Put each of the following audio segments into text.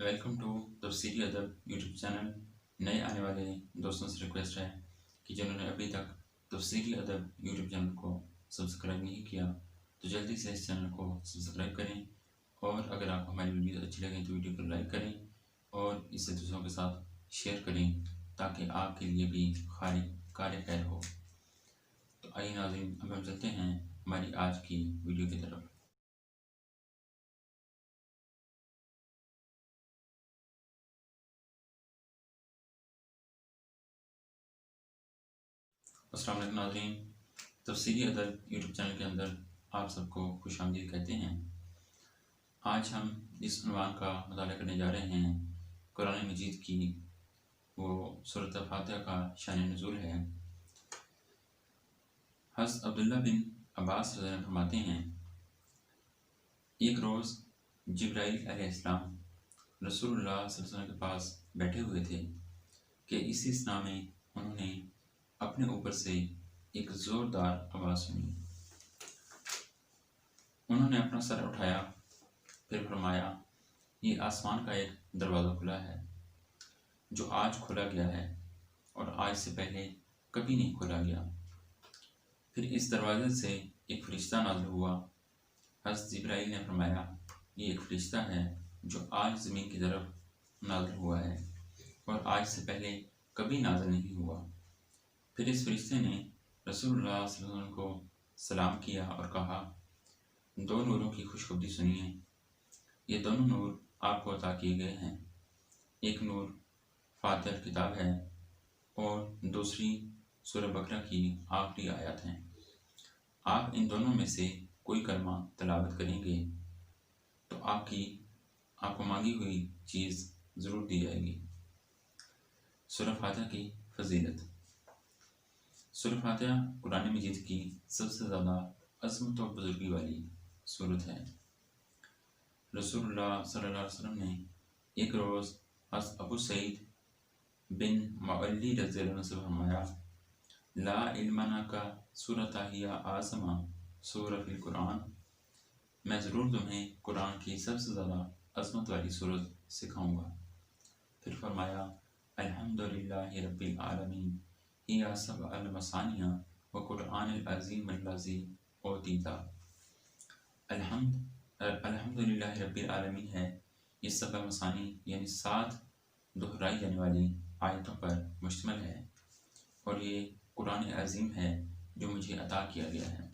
Welcome to تفسیری ادب YouTube channel. نئے آنے والے دوستوں سے ریکویسٹ ہے کہ جنہوں نے ابھی تک تفسیری ادب یوٹیوب چینل کو سبسکرائب نہیں کیا تو جلدی سے اس چینل کو سبسکرائب کریں، اور اگر آپ کو ہماری ویڈیوز اچھی لگیں تو ویڈیو کو لائک کریں اور اسے دوسروں کے ساتھ شیئر کریں تاکہ آپ کے لیے بھی کار خیر ہو۔ تو آئیے ناظرین، اب ہم چلتے ہیں ہماری آج کی ویڈیو کی طرف۔ السلام علیکم ناظرین، تفسیری ادب یوٹیوب چینل کے اندر آپ سب کو خوش آمدید کہتے ہیں۔ آج ہم اس عنوان کا مطالعہ کرنے جا رہے ہیں، قرآن مجید کی وہ سورۃ فاتحہ کا شان نزول ہے۔ حضرت عبداللہ بن عباس رضی اللہ عنہ فرماتے ہیں، ایک روز جبرائیل علیہ السلام رسول اللہ صلی اللہ علیہ وسلم کے پاس بیٹھے ہوئے تھے کہ اسی اثناء میں انہوں نے اپنے اوپر سے ایک زوردار آواز سنی۔ انہوں نے اپنا سر اٹھایا، پھر فرمایا، یہ آسمان کا ایک دروازہ کھلا ہے جو آج کھولا گیا ہے اور آج سے پہلے کبھی نہیں کھولا گیا۔ پھر اس دروازے سے ایک فرشتہ نازل ہوا۔ حضرت جبرائیل نے فرمایا، یہ ایک فرشتہ ہے جو آج زمین کی طرف نازل ہوا ہے اور آج سے پہلے کبھی نازل نہیں ہوا۔ پھر اس فرشتے نے رسول اللہ صلی اللہ علیہ وسلم کو سلام کیا اور کہا، دو نوروں کی خوشخبری سنیے۔ یہ دونوں نور آپ کو عطا کیے گئے ہیں، ایک نور فاتحہ کتاب ہے اور دوسری سورہ بقرہ کی آخری آیات ہیں۔ آپ ان دونوں میں سے کوئی کلمہ تلاوت کریں گے تو آپ کو مانگی ہوئی چیز ضرور دی جائے گی۔ سورہ فاتحہ کی فضیلت۔ سورہ فاتحہ قرآن مجید کی سب سے زیادہ عظمت و بزرگی والی سورت ہے۔ رسول اللہ صلی اللہ علیہ وسلم نے ایک روز حضرت ابو سعید بن معلی رضی اللہ عنہ سے فرمایا، لا علم کا سورۃ ہی اعظم سورۃ فی القرآن، میں ضرور تمہیں قرآن کی سب سے زیادہ عظمت والی سورت سکھاؤں گا۔ پھر فرمایا، الحمدللہ رب العالمین ہی سبع المثانی وقرآن العظیم الذی اوتیتا۔ الحمدللہ رب العالمین ہے، یہ سبع مثانی یعنی 7 دہرائی جانے والی آیتوں پر مشتمل ہے، اور یہ قرآن عظیم ہے جو مجھے عطا کیا گیا ہے۔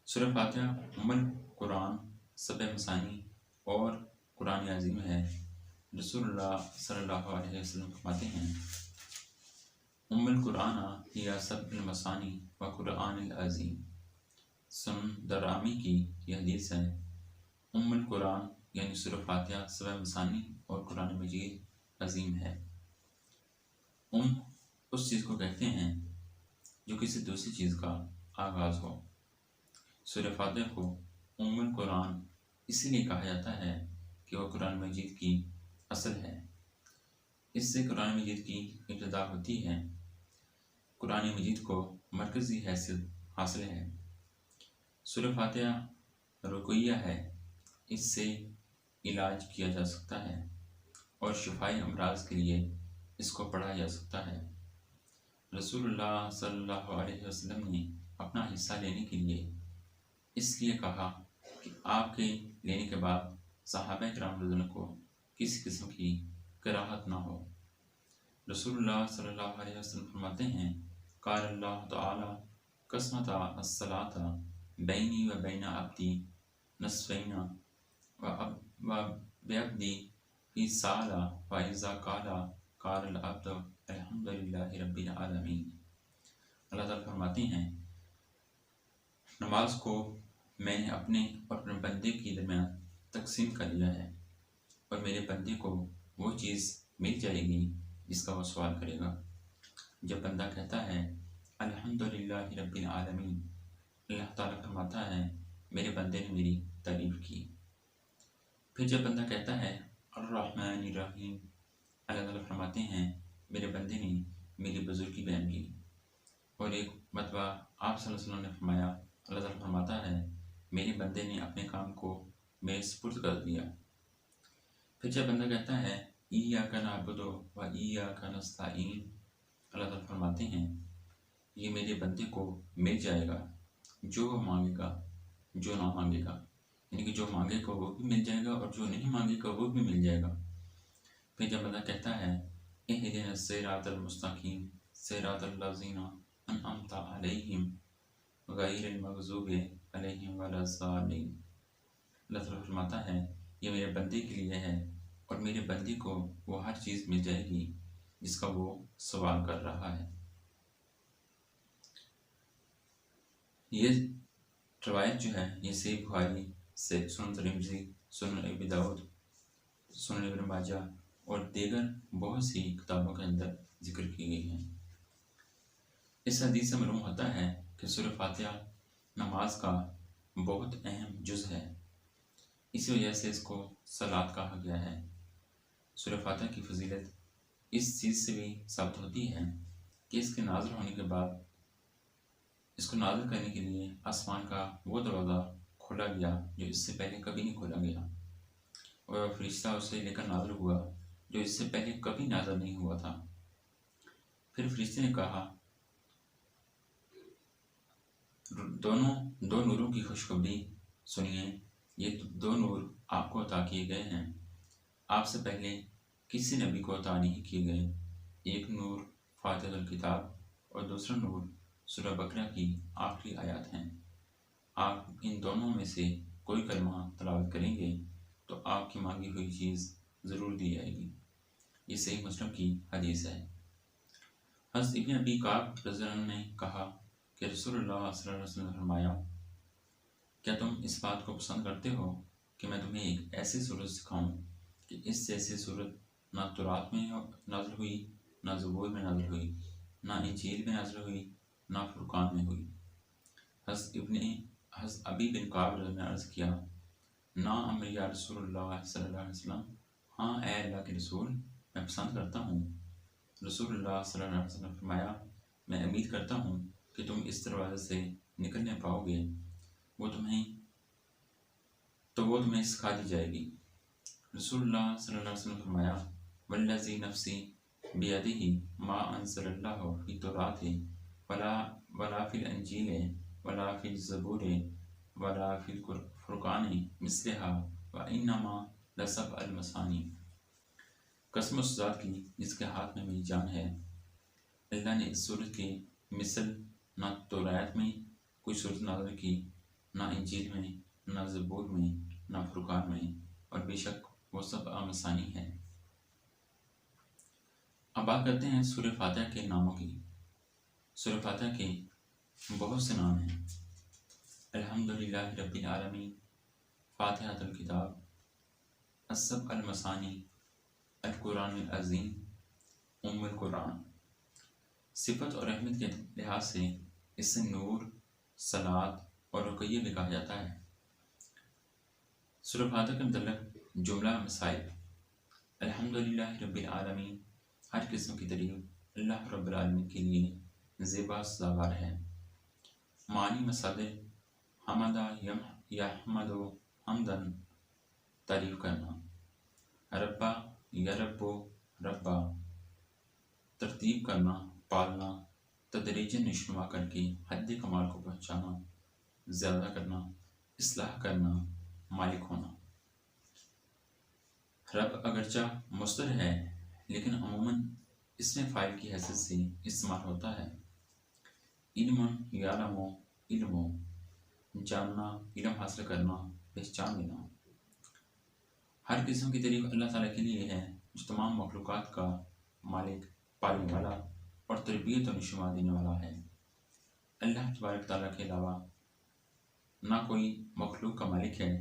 سورہ فاتحہ ام القرآن، سبع مثانی اور قرآن عظیم ہے۔ رسول اللہ صلی اللہ علیہ وسلم فرماتے ہیں، ام القرآن ہی سبع المثانی و قرآن العظیم۔ سنن درامی کی یہ حدیث ہے۔ ام القرآن یعنی سورہ فاتحہ سبع مثانی اور قرآن مجید عظیم ہے۔ اس چیز کو کہتے ہیں جو کسی دوسری چیز کا آغاز ہو۔ سورہ فاتحہ کو ام القرآن اسی لیے کہا جاتا ہے کہ وہ قرآن مجید کی اصل ہے۔ اس سے قرآن مجید کی ابتدا ہوتی ہے۔ قرآن مجید کو مرکزی حیثیت حاصل ہے۔ سورہ فاتحہ رقیہ ہے، اس سے علاج کیا جا سکتا ہے اور شفائی امراض کے لیے اس کو پڑھا جا سکتا ہے۔ رسول اللہ صلی اللہ علیہ وسلم نے اپنا حصہ لینے کے لیے اس لیے کہا کہ آپ کے لینے کے بعد صحابہ کرام رضی اللہ عنہ کو کسی قسم کی کراہت نہ ہو۔ رسول اللہ صلی اللہ علیہ وسلم فرماتے ہیں، قال اللہ تعالی قسمت الصلاۃ بینی و بین عبدی نصفین و بعبدی فی سال و اذا قال العبد الحمدللہ رب العالمین۔ اللہ تعالیٰ فرماتے ہیں، نماز کو میں نے اپنے اور اپنے بندے کے درمیان تقسیم کر لیا ہے، اور میرے بندے کو وہ چیز مل جائے گی جس کا وہ سوال کرے گا۔ جب بندہ کہتا ہے الحمدللہ رب العالمین، اللہ تعالیٰ فرماتا ہے، میرے بندے نے میری تعریف کی۔ پھر جب بندہ کہتا ہے الرحمن الرحیم، اللہ تعالیٰ فرماتے ہیں، میرے بندے نے میری بزرگی بیان کی۔ اور ایک مرتبہ آپ صلی اللہ علیہ وسلم نے فرمایا، اللہ تعالیٰ فرماتا ہے، میرے بندے نے اپنے کام کو میرے سپرد کر دیا۔ پھر جب بندہ کہتا ہے ایاک نعبد و ایاک نستعین، اللہ تعالیٰ فرماتے ہیں یہ میرے بندے کو مل جائے گا جو وہ مانگے گا، جو نہ مانگے گا، یعنی کہ جو مانگے گا وہ بھی مل جائے گا اور جو نہیں مانگے گا وہ بھی مل جائے گا۔ پھر جب بندہ کہتا ہے اہدنا الصراط المستقیم صراط الذین انعمت علیہم غیر المغضوب علیہم ولا الضالین، اللہ تعالیٰ فرماتا ہے یہ میرے بندے کے لیے ہے اور میرے بندے کو وہ ہر چیز مل جائے گی جس کا وہ سوال کر رہا ہے۔ یہ روایت جو ہے یہ صحیح بخاری سے، سنن ترمذی، سنن ابی داؤد، سنن ابن ماجہ اور دیگر بہت سی کتابوں کے اندر ذکر کی گئی ہیں۔ اس حدیث سے معلوم ہوتا ہے کہ سورہ فاتحہ نماز کا بہت اہم جز ہے، اسی وجہ سے اس کو صلاۃ کہا گیا ہے۔ سورہ فاتحہ کی فضیلت اس چیز سے بھی ثابت ہوتی ہے کہ اس کے نازل ہونے کے بعد اس کو نازل کرنے کے لیے آسمان کا وہ دروازہ کھولا گیا جو اس سے پہلے کبھی نہیں کھولا گیا، اور فرشتہ اسے لے کر نازل ہوا جو اس سے پہلے کبھی نازل نہیں ہوا تھا۔ پھر فرشتے نے کہا دو نوروں کی خوشخبری سنیے، یہ دو نور آپ کو عطا کیے گئے ہیں، آپ سے پہلے کسی نبی کو عطا نہیں کیے گئے، ایک نور فاتحۃ الکتاب اور دوسرا نور سورہ بقرہ کی آخری آیات ہیں۔ آپ ان دونوں میں سے کوئی کلمہ تلاوت کریں گے تو آپ کی مانگی ہوئی چیز ضرور دی جائے گی۔ یہ صحیح مسلم کی حدیث ہے۔ حضرت ابن ابی کعب رضی اللہ عنہ نے کہا کہ رسول اللہ صلی اللہ علیہ وسلم نے فرمایا کیا تم اس بات کو پسند کرتے ہو کہ میں تمہیں ایک ایسی صورت سکھاؤں کہ اس جیسی صورت نہ تورات میں نازل ہوئی، نہ زبور میں نازل ہوئی، نہ انجیل میں نازل ہوئی، نہ فرقان میں ہوئی۔ حضرت ابی بن کعب رضی اللہ عنہ نے عرض کیا نعم یا رسول اللہ صلی اللہ علیہ وسلم، ہاں اے اللہ کے رسول میں پسند کرتا ہوں۔ رسول اللہ صلی اللہ علیہ وسلم نے فرمایا میں امید کرتا ہوں کہ تم اس دروازے سے نکلنے پاؤ گے، وہ تمہیں سکھا دی جائے گی۔ رسول اللہ صلی اللہ علیہ وسلم نے فرمایا والذی نفسی بیدہ ما انزل اللہ فی التوراۃ ولا فی الانجیل ولا فی الزبور ولا فی الفرقان مثلها وانما لسبع المثانی، قسم اس ذات کی جس کے ہاتھ میں میری جان ہے، اللہ نے اس صورت کے مثل نہ تورات میں کوئی صورت نازل کی، نہ انجیل میں، نہ زبور میں، نہ فرقان میں، اور بے شک وہ سبع مثانی ہے۔ اب بات کرتے ہیں سورہ فاتحہ کے ناموں کی۔ سورہ فاتحہ کے بہت سے نام ہیں۔ الحمدللہ رب العالمین، فاتحۃ الکتاب، السبع المثانی، القرآن العظیم، ام القرآن۔ صفت اور اہمیت کے لحاظ سے اس سے نور، صلاۃ اور رقیہ بھی کہا جاتا ہے۔ سورہ فاتحہ کے متعلق جملہ مسائل: الحمدللہ رب العالمین، ہر قسم کی تعریف اللہ رب العالمین کے لیے زیبا سزاوار ہے۔ معنی مسئلے: حمدہ یحمد حمدن، تعریف کرنا، ربا یرب ربا، ترتیب کرنا، پالنا، تدریجاً نشوما کر کے حد کمال کو پہنچانا، زیادہ کرنا، اصلاح کرنا، مالک ہونا۔ رب اگرچہ مصدر ہے لیکن عموماً اس میں فاعل کی حیثیت سے استعمال ہوتا ہے۔ علم یعلم، علم، جاننا، علم حاصل کرنا، پہچان لینا۔ ہر قسم کی تعریف اللہ تعالیٰ کے لیے ہے جو تمام مخلوقات کا مالک، پالنے والا اور تربیت و نشوما دینے والا ہے۔ اللہ تبارک تعالیٰ کے علاوہ نہ کوئی مخلوق کا مالک ہے،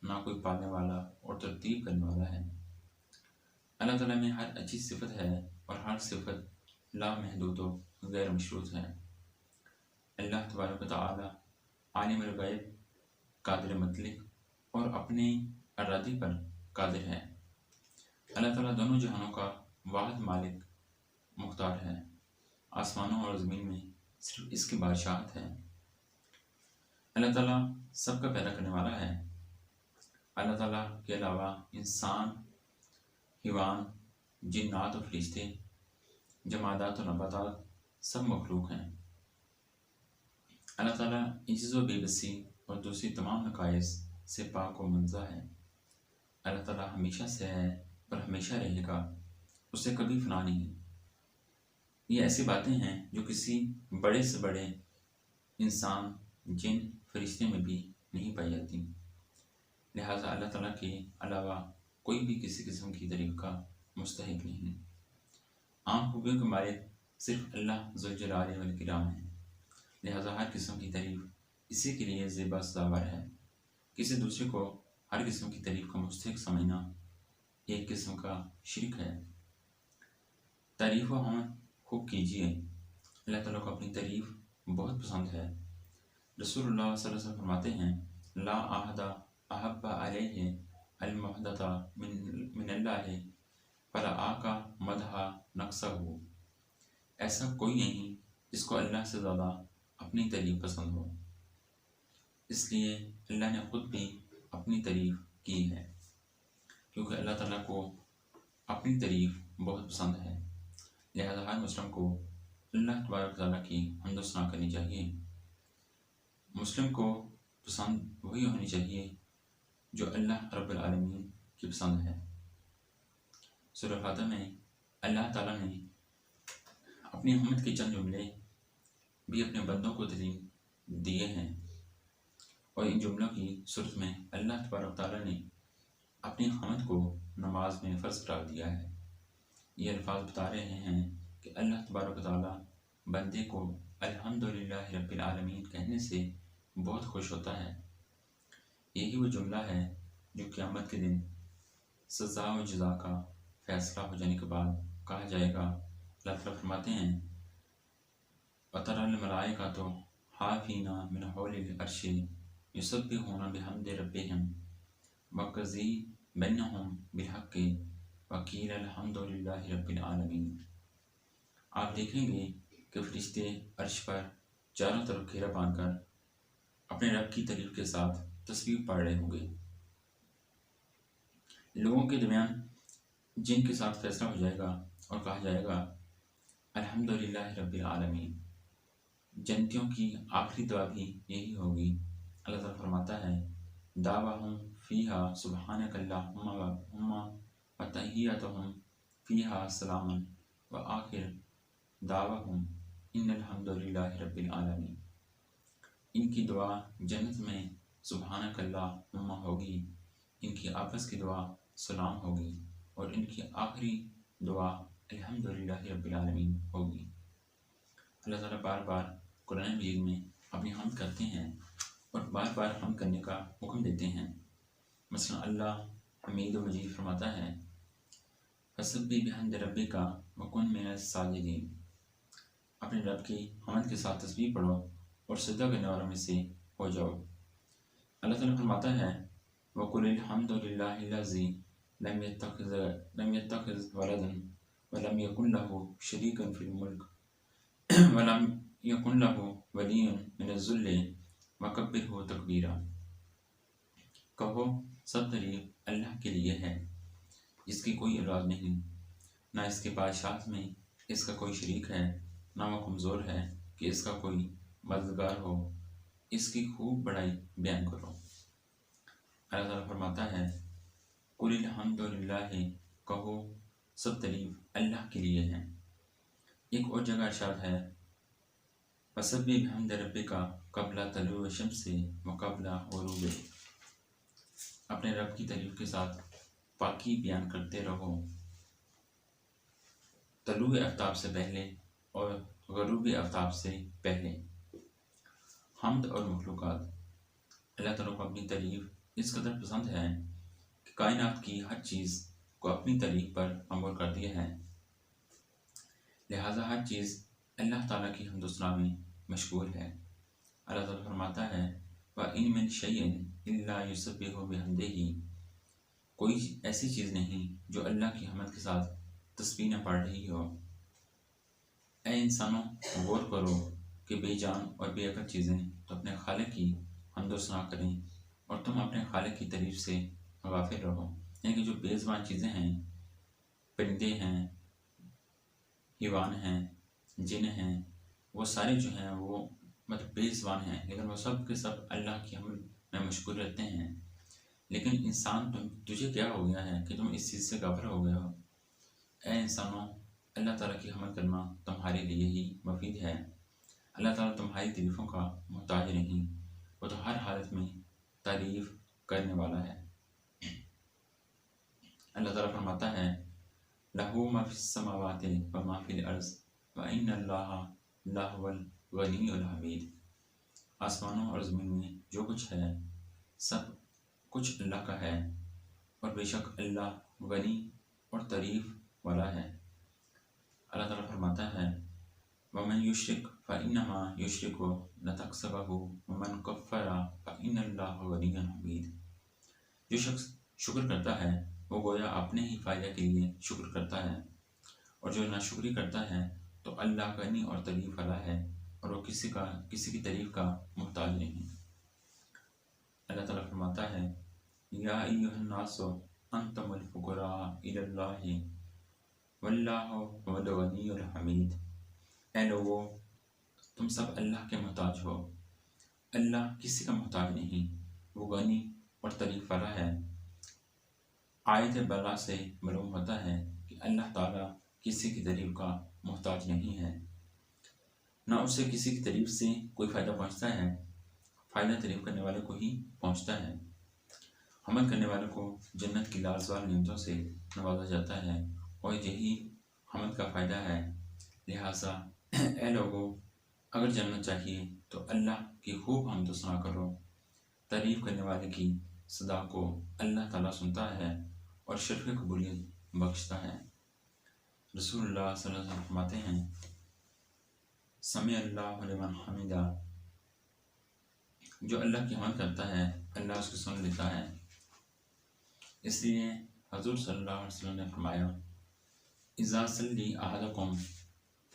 نہ کوئی پالنے والا اور ترتیب کرنے والا ہے۔ اللہ تعالیٰ میں ہر اچھی صفت ہے اور ہر صفت لامحدود و غیر مشروط ہے۔ اللہ تبارک تعالیٰ عالم الغیب، قادر مطلق اور اپنے ارادے پر قادر ہے۔ اللہ تعالیٰ دونوں جہانوں کا واحد مالک مختار ہے۔ آسمانوں اور زمین میں صرف اس کی بادشاہت ہے۔ اللہ تعالیٰ سب کا پیدا کرنے والا ہے۔ اللہ تعالیٰ کے علاوہ انسان حیوان، جنات و فرشتے، جمادات و نباتات سب مخلوق ہیں۔ اللہ تعالیٰ عجز و بے بسی اور دوسری تمام نقائص سے پاک و منزہ ہے۔ اللہ تعالیٰ ہمیشہ سے ہے اور ہمیشہ رہے گا، اسے کبھی فنا نہیں۔ یہ ایسی باتیں ہیں جو کسی بڑے سے بڑے انسان، جن، فرشتے میں بھی نہیں پائی جاتی۔ لہٰذا اللہ تعالیٰ کے علاوہ کوئی بھی کسی قسم کی تعریف کا مستحق نہیں۔ عام خوبیوں کے مالک صرف اللہ ذوالجلال والاکرام ہیں، لہٰذا ہر قسم کی تعریف اسی کے لیے زیبا سزاور ہے۔ کسی دوسرے کو ہر قسم کی تعریف کا مستحق سمجھنا ایک قسم کا شرک ہے۔ تعریف و حمد خوب کیجیے، اللہ تعالیٰ کو اپنی تعریف بہت پسند ہے۔ رسول اللہ صلی اللہ علیہ وسلم فرماتے ہیں، لا احد احب علیہ المحدۃ من اللہ فرآک مدح نقصہ۔ ایسا کوئی نہیں جس کو اللہ سے زیادہ اپنی تعریف پسند ہو، اس لیے اللہ نے خود بھی اپنی تعریف کی ہے، کیونکہ اللہ تعالیٰ کو اپنی تعریف بہت پسند ہے۔ لہذا ہر مسلم کو اللہ تبارک تعالیٰ کی حمد و ثنا کرنی چاہیے۔ مسلم کو پسند وہی ہونی چاہیے جو اللہ رب العالمین کی پسند ہے۔ سورہ فاتحہ میں اللہ تعالیٰ نے اپنی حمد کے چند جملے بھی اپنے بندوں کو تعلیم دیے ہیں، اور ان جملوں کی صورت میں اللہ تبارک تعالیٰ نے اپنی حمد کو نماز میں فرض قرار دیا ہے۔ یہ الفاظ بتا رہے ہیں کہ اللہ تبارک تعالیٰ بندے کو الحمدللہ رب العالمین کہنے سے بہت خوش ہوتا ہے۔ یہی وہ جملہ ہے جو قیامت کے دن سزا و جزا کا فیصلہ ہو جانے کے بعد کہا جائے گا۔ اللہ تعالیٰ فرماتے ہیں، وَتَرَى الْمَلَائِكَةَ حَافِينَ مِنْ حَوْلِ الْعَرْشِ يُسَبِّحُونَ بِحَمْدِ رَبِّهِمْ وَقَضِيَ بَيْنَهُمْ بِالْحَقِّ وَقِيلَ الْحَمْدُ لِلَّهِ رَبِّ الْعَالَمِينَ۔ آپ دیکھیں گے کہ فرشتے عرش پر چاروں طرف گھیرا باندھ کر اپنے رب کی تعریف کے ساتھ تسبیح پڑھ رہے ہوں گے۔ لوگوں کے درمیان جن کے ساتھ فیصلہ ہو جائے گا اور کہا جائے گا الحمدللہ رب العالمین۔ جنتیوں کی آخری دعا بھی یہی ہوگی۔ اللہ تعالیٰ فرماتا ہے، دعواہم فیہا سبحانک اللہم وتحیتہم فیہا سلام وآخر دعواہم ان الحمدللہ رب العالمین۔ ان کی دعا جنت میں سبحانک اللہم ہوگی، ان کی آپس کی دعا سلام ہوگی، اور ان کی آخری دعا الحمدللہ رب العالمین ہوگی۔ اللہ تعالیٰ بار بار قرآن مجید میں اپنی حمد کرتے ہیں اور بار بار حمد کرنے کا حکم دیتے ہیں۔ مثلا اللہ حمید و مجید فرماتا ہے، فسبح بحمد ربک وکن من الساجدین۔ اپنے رب کی حمد کے ساتھ تسبیح پڑھو اور سجدہ کرنے والوں میں سے ہو جاؤ۔ اللہ تعالیٰ فرماتا ہے، وَقُلِ الْحَمْدُ لِلَّهِ الَّذِي لَمْ يَتَّخِذْ وَلَدًا وَلَمْ يَكُنْ لَهُ شَرِيكٌ فِي الْمُلْكِ وَلَمْ يَكُنْ لَهُ وَلِيٌّ مِنَ الذُّلِّ وَكَبِّرْهُ تَكْبِيرًا۔ کہو سب تعریف اللہ کے لیے ہے، جس کی کوئی اولاد نہیں، نہ اس کے بادشاہت میں اس کا کوئی شریک ہے، نہ وہ کمزور ہے کہ اس کا کوئی مددگار ہو، اس کی خوب بڑائی بیان کرو۔ اللہ تعالیٰ فرماتا ہے، قُلِ الْحَمْدُ لِلَّهِ، کہو سب تعریف اللہ کے لیے ہے۔ ایک اور جگہ ارشاد ہے، فَسَبِّحْ بِحَمْدِ رَبِّكَ قَبْلَ طُلُوعِ الشَّمْسِ وَقَبْلَ غُرُوبِهَا۔ اپنے رب کی تعریف کے ساتھ پاکی بیان کرتے رہو، طلوع آفتاب سے پہلے اور غروب آفتاب سے پہلے۔ حمد اور مخلوقات۔ اللہ تعالیٰ کو اپنی تعریف اس قدر پسند ہے کہ کائنات کی ہر چیز کو اپنی تعریف پر مأمور کر دیا ہے، لہٰذا ہر چیز اللہ تعالیٰ کی حمد و ثنا میں مشغول ہے۔ اللہ تعالیٰ فرماتا ہے، وَإِن مِّن شَيْءٍ إِلَّا يُسَبِّحُ بِحَمْدِهِ۔ کوئی ایسی چیز نہیں جو اللہ کی حمد کے ساتھ تسبیح نہ پڑھ رہی ہو۔ اے انسانوں، غور کرو کہ بے جان اور بے عقل چیزیں تو اپنے خالق کی حمد و ثنا کریں، اور تم اپنے خالق کی تعریف سے غافل رہو۔ یعنی کہ جو بے زبان چیزیں ہیں پرندے ہیں، حیوان ہیں، جن ہیں، وہ سارے جو ہیں وہ مطلب بے زبان ہیں، لیکن وہ سب کے سب اللہ کی حمد میں مشغول رہتے ہیں۔ لیکن انسان تجھے کیا ہو گیا ہے کہ تم اس چیز سے غافل ہو گئے ہو؟ اے انسانوں، اللہ تعالیٰ کی حمد کرنا تمہارے لیے ہی مفید ہے۔ اللہ تعالیٰ تمہاری تعریفوں کا محتاج نہیں، وہ تو ہر حالت میں تعریف کرنے والا ہے۔ اللہ تعالیٰ فرماتا ہے لَهُ مَا فِي السَّمَاوَاتِ وَمَا فِي الْأَرْضِ وَإِنَّ اللَّهَ لَهُوَ الْغَنِيُّ الْحَمِيدُ۔ آسمانوں اور زمین میں جو کچھ ہے سب کچھ اللہ کا ہے، اور بے شک اللہ غنی اور تعریف والا ہے۔ اللہ تعالیٰ فرماتا ہے وَمَن يُشْرِكْ فَإِنَّمَا يُشْرِكُ نَتَقْصَبَهُ وَمَن كَفَّرَ فَإِنَّ اللَّهَ غَنِيٌّ حَمِيدٌ۔ جو شخص شکر کرتا ہے وہ گویا اپنے ہی فائدہ کے لیے شکر کرتا ہے، اور جو ناشکری کرتا ہے تو اللہ غنی اور تعریف والا ہے، اور وہ کسی کی تعریف کا محتاج نہیں۔ اللہ تعالیٰ فرماتا ہے یا ایھا الناس انتم الفقراء الی اللہ واللہ هو الغنی الحمید۔ اے لوگو، تم سب اللہ کے محتاج ہو، اللہ کسی کا محتاج نہیں، وہ غنی اور تعریف والا ہے۔ آیت بلا سے معلوم ہوتا ہے کہ اللہ تعالیٰ کسی کی تعریف کا محتاج نہیں ہے، نہ اسے کسی کی تعریف سے کوئی فائدہ پہنچتا ہے، فائدہ تعریف کرنے والے کو ہی پہنچتا ہے۔ حمد کرنے والے کو جنت کی لازوال نعمتوں سے نوازا جاتا ہے، اور یہی حمد کا فائدہ ہے۔ لہٰذا اے لوگو، اگر جنت چاہیے تو اللہ کی خوب حمد و ثنا کرو۔ تعریف کرنے والے کی صدا کو اللہ تعالیٰ سنتا ہے اور شرف قبولیت بخشتا ہے۔ رسول اللہ صلی اللہ علیہ وسلم فرماتے ہیں سمع اللہ لمن حمدہ، جو اللہ کی حمد کرتا ہے اللہ اس کو سن لیتا ہے۔ اس لیے حضور صلی اللہ علیہ وسلم نے فرمایا اذا صلی احدکم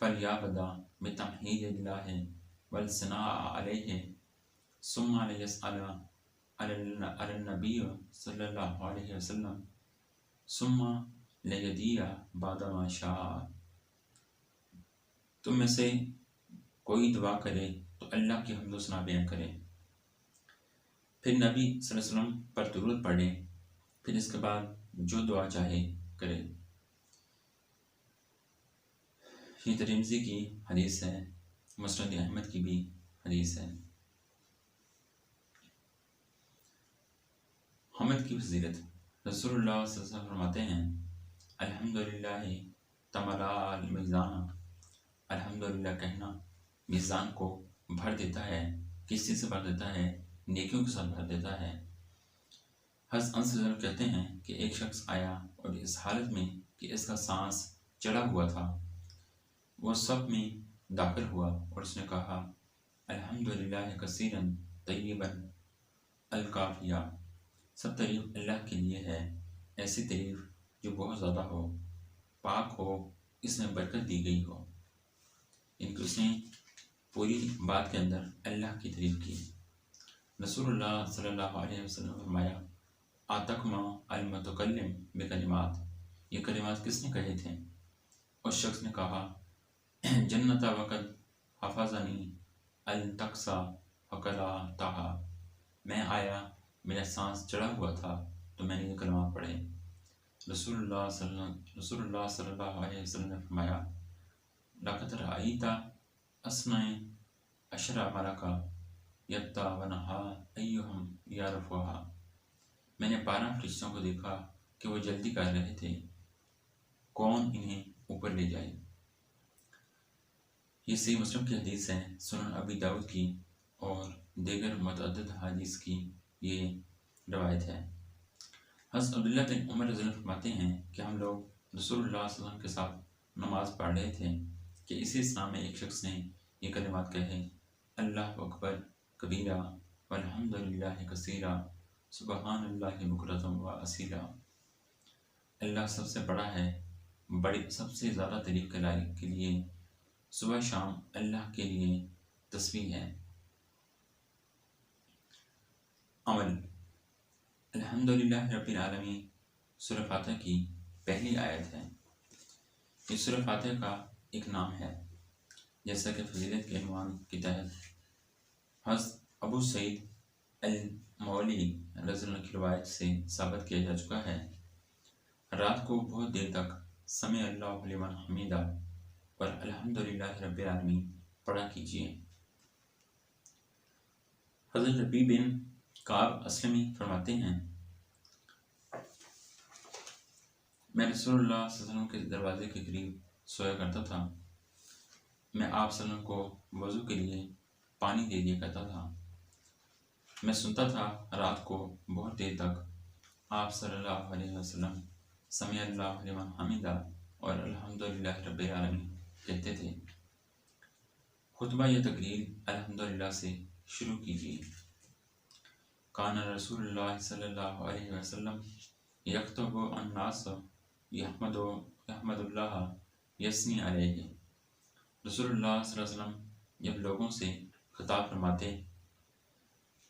فلیبدأ بتحمید اللہ والثناء علیہ ثم لیسأل علی النبی صلی اللہ علیہ وسلم ثم لیدعی بعد ما شاء۔ تم میں سے کوئی دعا کرے تو اللہ کی حمد و ثنا بیان کرے، پھر نبی صلی اللہ علیہ وسلم پر درود پڑھے، پھر اس کے بعد جو دعا چاہے کرے۔ یہ ترمذی کی حدیث ہے، مسند احمد کی بھی حدیث ہے۔ حمد کی فضیلت، رسول اللہ صلی اللہ علیہ وسلم فرماتے ہیں الحمدللہ تملا المیزان۔ الحمدللہ کہنا میزان کو بھر دیتا ہے۔ کس چیز سے بھر دیتا ہے؟ نیکیوں کے ساتھ بھر دیتا ہے۔ حضرت انس رضی اللہ عنہ کہتے ہیں کہ ایک شخص آیا اور اس حالت میں کہ اس کا سانس چڑھا ہوا تھا، وہ صف میں داخل ہوا اور اس نے کہا الحمدللہ کثیرا طیبا الکافیہ۔ سب تعریف اللہ کے لیے ہے، ایسی تعریف جو بہت زیادہ ہو، پاک ہو، اس میں برکت دی گئی ہو، ان کو اس نے پوری بات کے اندر اللہ کی تعریف کی۔ رسول اللہ صلی اللہ علیہ وسلم نے فرمایا آتکما المتکلم بکلمات، یہ کلمات کس نے کہے تھے؟ اس شخص نے کہا جنت وقت حفظنی التقصا فقلا تہا، میں آیا، میرا سانس چڑھا ہوا تھا تو میں نے یہ کلمات پڑھے۔ رسول اللہ صلی اللہ علیہ وسلم نے فرمایا لقد رأیت اثنا عشر ملکا یطوفونہا ایہم یعرفہا، میں نے 12 فرشتوں کو دیکھا کہ وہ جلدی کر رہے تھے کون انہیں اوپر لے جائے۔ یہ صحیح مسلم کی حدیث ہے، سنن ابی داؤد کی اور دیگر متعدد حدیث کی یہ روایت ہے۔ حضرت عبداللہ بن عمر رضی اللہ عنہ فرماتے ہیں کہ ہم لوگ رسول اللہ صلی اللہ علیہ وسلم کے ساتھ نماز پڑھ رہے تھے کہ اسی اسلام میں ایک شخص نے یہ کلمات کہے اللہ اکبر کبیرہ والحمدللہ کثیرہ سبحان اللہ بکرۃ و اصیلا۔ اللہ سب سے بڑا ہے، سب سے زیادہ تعریف کے لیے صبح شام اللہ کے لیے تسبیح ہے۔ عمل، الحمدللہ رب العالمین سورہ فاتحہ کی پہلی آیت ہے۔ یہ سورہ فاتحہ کا ایک نام ہے، جیسا کہ فضیلت کے عنوان کے تحت حضرت ابو سعید المولی رضی اللہ عنہ کی روایت سے ثابت کیا جا چکا ہے، رات کو بہت دیر تک سمع اللہ لمن حمیدہ اور الحمدللہ رب العالمین پڑھا کیجیے۔ حضرت ربیع بن کعب اسلمی فرماتے ہیں، میں رسول اللہ صلی اللہ علیہ وسلم کے دروازے کے قریب سویا کرتا تھا۔ میں آپ صلی اللہ علیہ وسلم کو وضو کے لیے پانی دے دیا کرتا تھا۔ میں سنتا تھا رات کو بہت دیر تک آپ صلی اللہ علیہ وسلم سمع اللہ لمن حمیدہ اور الحمدللہ رب العالمین کہتے تھے۔ خطبہ یا تقریر الحمدللہ سے شروع کیجیے۔ کان رسول اللہ صلی اللہ علیہ وسلم یخطب الناس یحمد اللہ یثنی علیہ۔ رسول اللہ صلی اللہ علیہ وسلم جب لوگوں سے خطاب فرماتے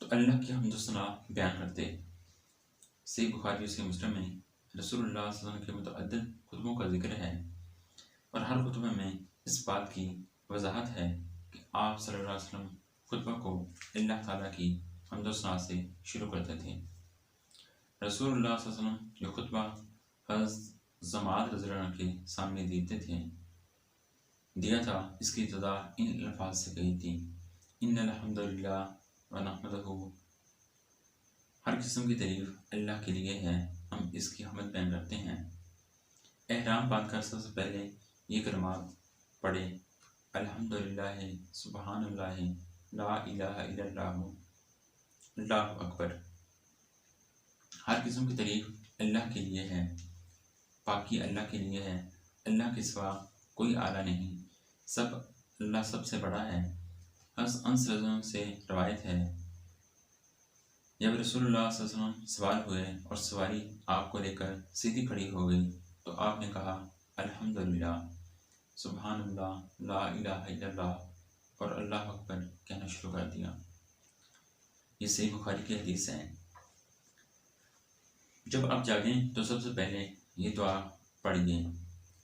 تو اللہ کی حمد و ثنا بیان کرتے۔ صحیح بخاری و صحیح مسلم میں رسول اللہ صلی اللہ علیہ وسلم کے متعدد خطبوں کا ذکر ہے، اور ہر خطبہ میں اس بات کی وضاحت ہے کہ آپ صلی اللہ علیہ وسلم خطبہ کو اللہ تعالیٰ کی حمد و ثنا سے شروع کرتے تھے۔ رسول اللہ صلی اللہ علیہ وسلم جو خطبہ حضرت زمعہ رضی اللہ عنہ کے سامنے دیا تھا، اس کی ابتدا ان الفاظ سے کہی تھی، ان الحمدللہ ونحمدہ، ہر قسم کی تعریف اللہ کے لیے ہے، ہم اس کی حمد بیان کرتے ہیں۔ احرام باندھ کر سب سے پہلے یہ کلمات پڑھے، الحمدللہ، سبحان اللہ، لا الہ الا اللہ، اللہ اکبر۔ ہر قسم کی تعریف اللہ کے لیے ہے، پاکی اللہ کے لیے ہے، اللہ کے سوا کوئی اعلیٰ نہیں، اللہ سب سے بڑا ہے۔ حضرت انس رضی اللہ عنہ سے روایت ہے، جب رسول اللہ صلی اللہ علیہ وسلم سوار ہوئے اور سواری آپ کو لے کر سیدھی کھڑی ہو گئی تو آپ نے کہا الحمدللہ، سبحان اللہ، لا الہ الا اللہ اور اللہ اکبر کہنا شروع کر دیا۔ یہ صحیح بخاری کی حدیث ہے۔ جب آپ جاگیں تو سب سے پہلے یہ دعا پڑھیے،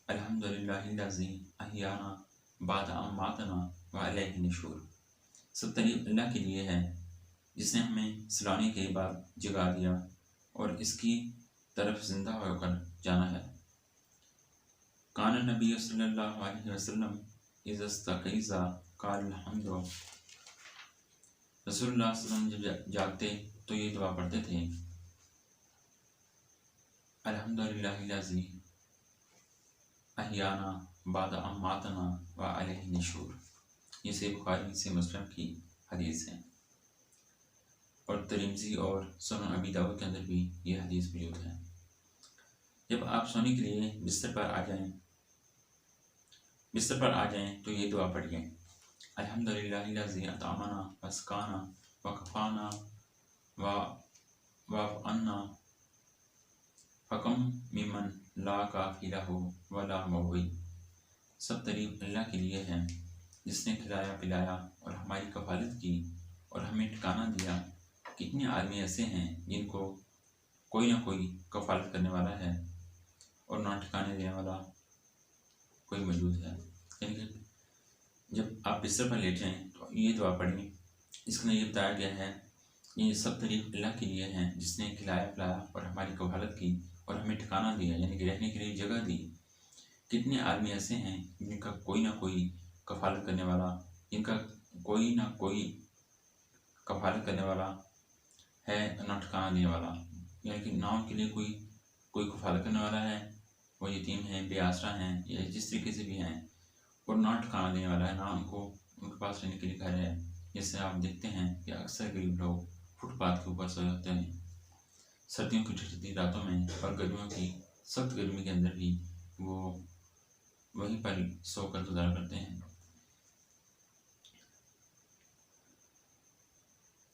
الحمدللہ الذی احیانا بعد ما اماتنا والیہ النشور۔ سب تعریف اللہ کے لیے ہے جس نے ہمیں سلانے کے بعد جگا دیا اور اس کی طرف زندہ ہو کر جانا ہے۔ کان النبی صلی اللہ علیہ وسلم اذا استيقظ قال الحمد۔ رسول اللہ صلی اللہ علیہ وسلم جب جاگتے تو یہ دعا پڑھتے تھے، الحمدللہ الذی احیانا بعد ما اماتنا والیہ النشور۔ یہ صحیح بخاری سے مسلم کی حدیث ہے، اور ترمذی اور سنن ابی داؤد کے اندر بھی یہ حدیث موجود ہے۔ جب آپ سونے کے لیے بستر پر آ جائیں تو یہ دعا پڑھیے، الحمدللہ الذی اطعمنا واسقانا وکفانا واعف عنا فکم ممن لا کافی لہ ولا موئی۔ سب تعریف اللہ کے لیے ہے جس نے کھلایا پلایا اور ہماری کفالت کی اور ہمیں ٹھکانہ دیا۔ کتنے آدمی ایسے ہیں جن کو کوئی نہ کوئی کفالت کرنے والا ہے اور نہ ٹھکانے دینے والا کوئی موجود ہے۔ یعنی کہ جب آپ بستر پر لیٹ جائیں تو یہ دعا پڑھیں۔ اس کے اندر یہ بتایا گیا ہے کہ یہ سب تعریف اللہ کے لیے ہیں جس نے کھلایا پلایا اور ہماری کفالت کی اور ہمیں ٹھکانہ دیا، یعنی کہ رہنے کے لیے جگہ دی۔ کتنے آدمی ایسے ہیں جن کا کوئی نہ کوئی کفالت کرنے والا، جن کا کوئی نہ کوئی کفالت کرنے والا ہے، نہ ٹھکانہ دینے والا، یعنی کہ نہ ان کے لیے کوئی کفالت کرنے والا ہے، وہ یتیم ہیں، بے آسرا ہیں، یا جس طریقے سے بھی ہیں، اور نہ ٹھکانہ دینے والا ہے، نہ ان کے پاس رہنے کے لیے گھر ہے۔ جیسے آپ دیکھتے ہیں کہ اکثر غریب لوگ فٹ پاتھ کے اوپر سو جاتے ہیں سردیوں کی ٹھنڈی راتوں میں، اور گرمیوں کی سخت گرمی کے اندر بھی وہ وہیں پر سو کر گزارا کرتے ہیں۔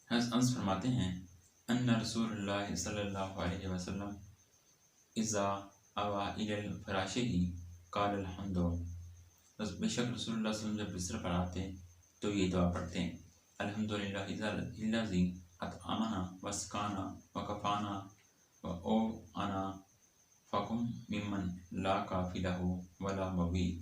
حضرت انس فرماتے ہیں، ان رسول اللہ صلی اللہ علیہ وسلم اذا اوى الى فراشه قال الحمد۔ بے شک رسول اللہ صلی اللہ علیہ وسلم جب بستر پر آتے تو یہ دعا پڑھتے ہیں، الحمدللہ الذی اطعمنا واسقانا وکفانا واوعانا فقم ممن لا کافی لہو ولا مبیت۔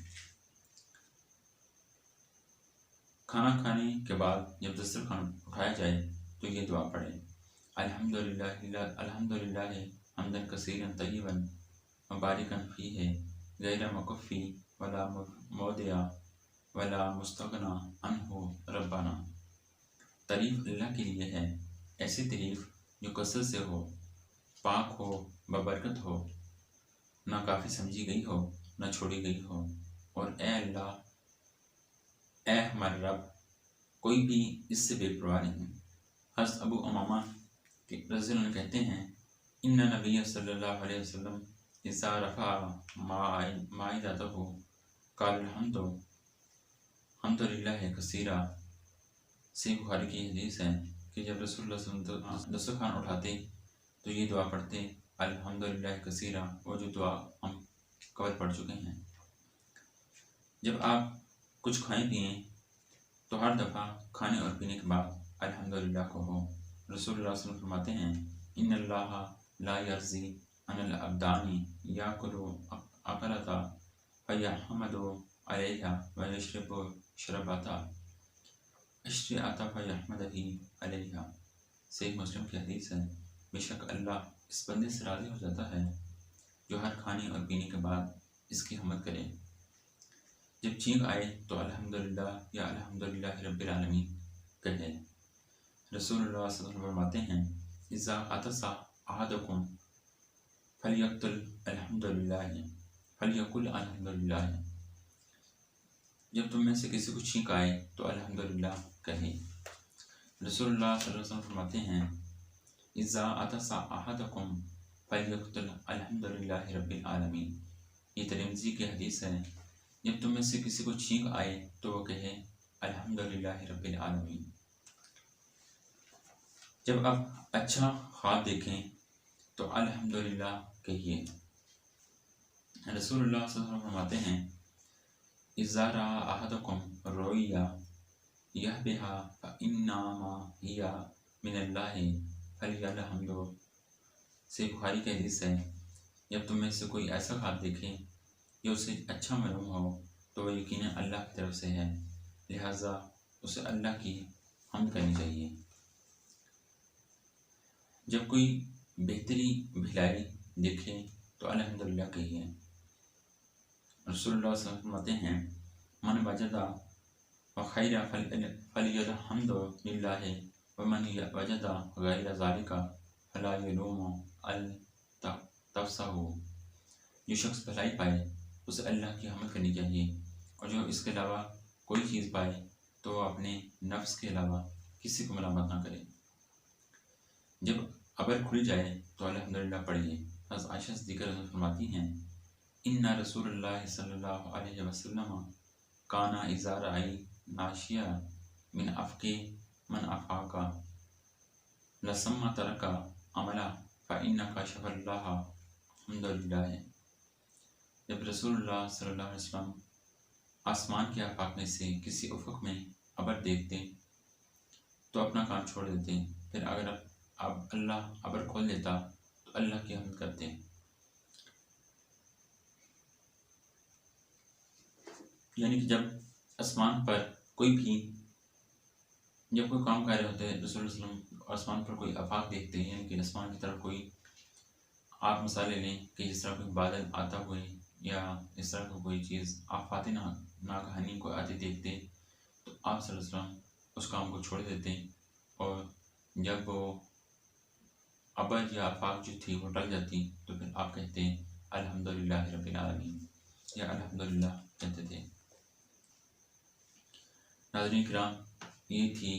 کھانا کھانے کے بعد جب دسترخوان اٹھایا جائے تو یہ دعا پڑھیں: الحمدللہ حمدا کثیرا طیبا مبارکا فیہ غیر مکفی ولا مودع ولا مستغنی عنہ ربنا۔ تعریف اللہ کے لیے ہے، ایسی تعریف جو کثرت سے ہو، پاک ہو، ببرکت ہو، نہ کافی سمجھی گئی ہو نہ چھوڑی گئی ہو، اور اے اللہ، اے ہمارے رب، کوئی بھی اس سے بے پرواہ نہیں۔ حضرت ابو امامہ رضی اللہ عنہ کہتے ہیں: ان نبی صلی اللہ علیہ وسلم اذا رفع مائدتہ قال الحمد للہ کثیرا۔ صحیح بخاری کی حدیث ہے کہ جب رسول اللہ صلی اللہ علیہ وسلم دسترخوان اٹھاتے تو یہ دعا پڑھتے الحمدللہ کثیرا، وہ جو دعا ہم قبل پڑھ چکے ہیں۔ جب آپ کچھ کھائیں پئیں تو ہر دفعہ کھانے اور پینے کے بعد الحمدللہ کہو۔ رسول اللہ صلی اللہ علیہ وسلم فرماتے ہیں: ان اللہ لا یرضی عن الابدان یاکل اکلۃ فیحمد علیہا ویشرب شربۃ اشربۃ فیحمدہ علیہا۔ صحیح مسلم کی حدیث ہے، بے شک اللہ اس بندے سے راضی ہو جاتا ہے جو ہر کھانے اور پینے کے بعد اس کی حمد کرے۔ جب چھینک آئے تو الحمدللہ یا الحمدللہ رب العالمین کہے۔ رسول اللہ صلی اللہ علیہ وسلم فرماتے ہیں: اذا عطس احدکم فلیقل الحمدللہ فلیقل الحمدللہ۔ جب تم میں سے کسی کو چھینک آئے تو الحمدللہ کہے۔ رسول اللہ صلی اللہ علیہ وسلم فرماتے ہیں: اذا عطس احدکم فلیقل الحمدللہ رب العالمین۔ یہ ترمذی کی حدیث ہے، جب تم میں سے کسی کو چھینک آئے تو وہ کہے الحمدللہ رب العالمین۔ جب آپ اچھا خواب دیکھیں تو الحمدللہ کہیے۔ رسول اللہ صلی اللہ علیہ وسلم فرماتے ہیں: اذا رأى احدکم رؤیا یحبھا فانما ہی من اللہ فلیحمد۔ صحیح بخاری کی حدیث ہے، جب تم میں سے کوئی ایسا خواب دیکھے جو اسے اچھا معلوم ہو تو وہ یقیناً اللہ کی طرف سے ہے، لہٰذا اسے اللہ کی حمد کرنی چاہیے۔ جب کوئی بہتری بھلائی دیکھے تو الحمدللہ کہیے۔ رسول اللہ صلی اللہ علیہ وسلم فرماتے ہیں: من وجد خیر فلیحمد للہ ومن وجد غیر ذلک فلا یلوم نفسہ۔ جو شخص بھلائی پائے اسے اللہ کی حمد کرنی چاہیے، اور جو اس کے علاوہ کوئی چیز پائے تو وہ اپنے نفس کے علاوہ کسی کو ملامت نہ کرے۔ جب ابر کھل جائے تو الحمدللہ پڑھیے۔ حضرت عائشہ صدیقہ رضی اللہ عنہا فرماتی ہیں: ان رسول اللہ صلی اللہ علیہ وسلم کان اذا رأى ناشیا من افق من افاق لثم ترک عملا فانک شف اللہ الحمدللہ۔ جب رسول اللہ صلی اللہ علیہ وسلم آسمان کے آفاق میں سے کسی افق میں ابر دیکھتے تو اپنا کام چھوڑ دیتے، پھر اگر اب اللہ ابر کھول دیتا تو اللہ کی حمد کرتے۔ یعنی کہ جب آسمان پر جب کوئی کام کر رہے ہوتے رسول اللہ علیہ وسلم آسمان پر کوئی آفاق دیکھتے، یعنی کہ آسمان کی طرف کوئی، آپ مثالیں لیں کہ جس طرح کوئی بادل آتا ہوئے یا اس طرح کی کوئی چیز آفات ناگہانی کو آتے دیکھتے تو آپ صلی اللہ علیہ وسلم اس کام کو چھوڑ دیتے، اور جب وہ ابر یا آفاق جو تھی وہ ٹل جاتی تو پھر آپ کہتے ہیں الحمدللہ رب العالمین یا الحمدللہ کہتے تھے۔ ناظرین کرام، یہ تھی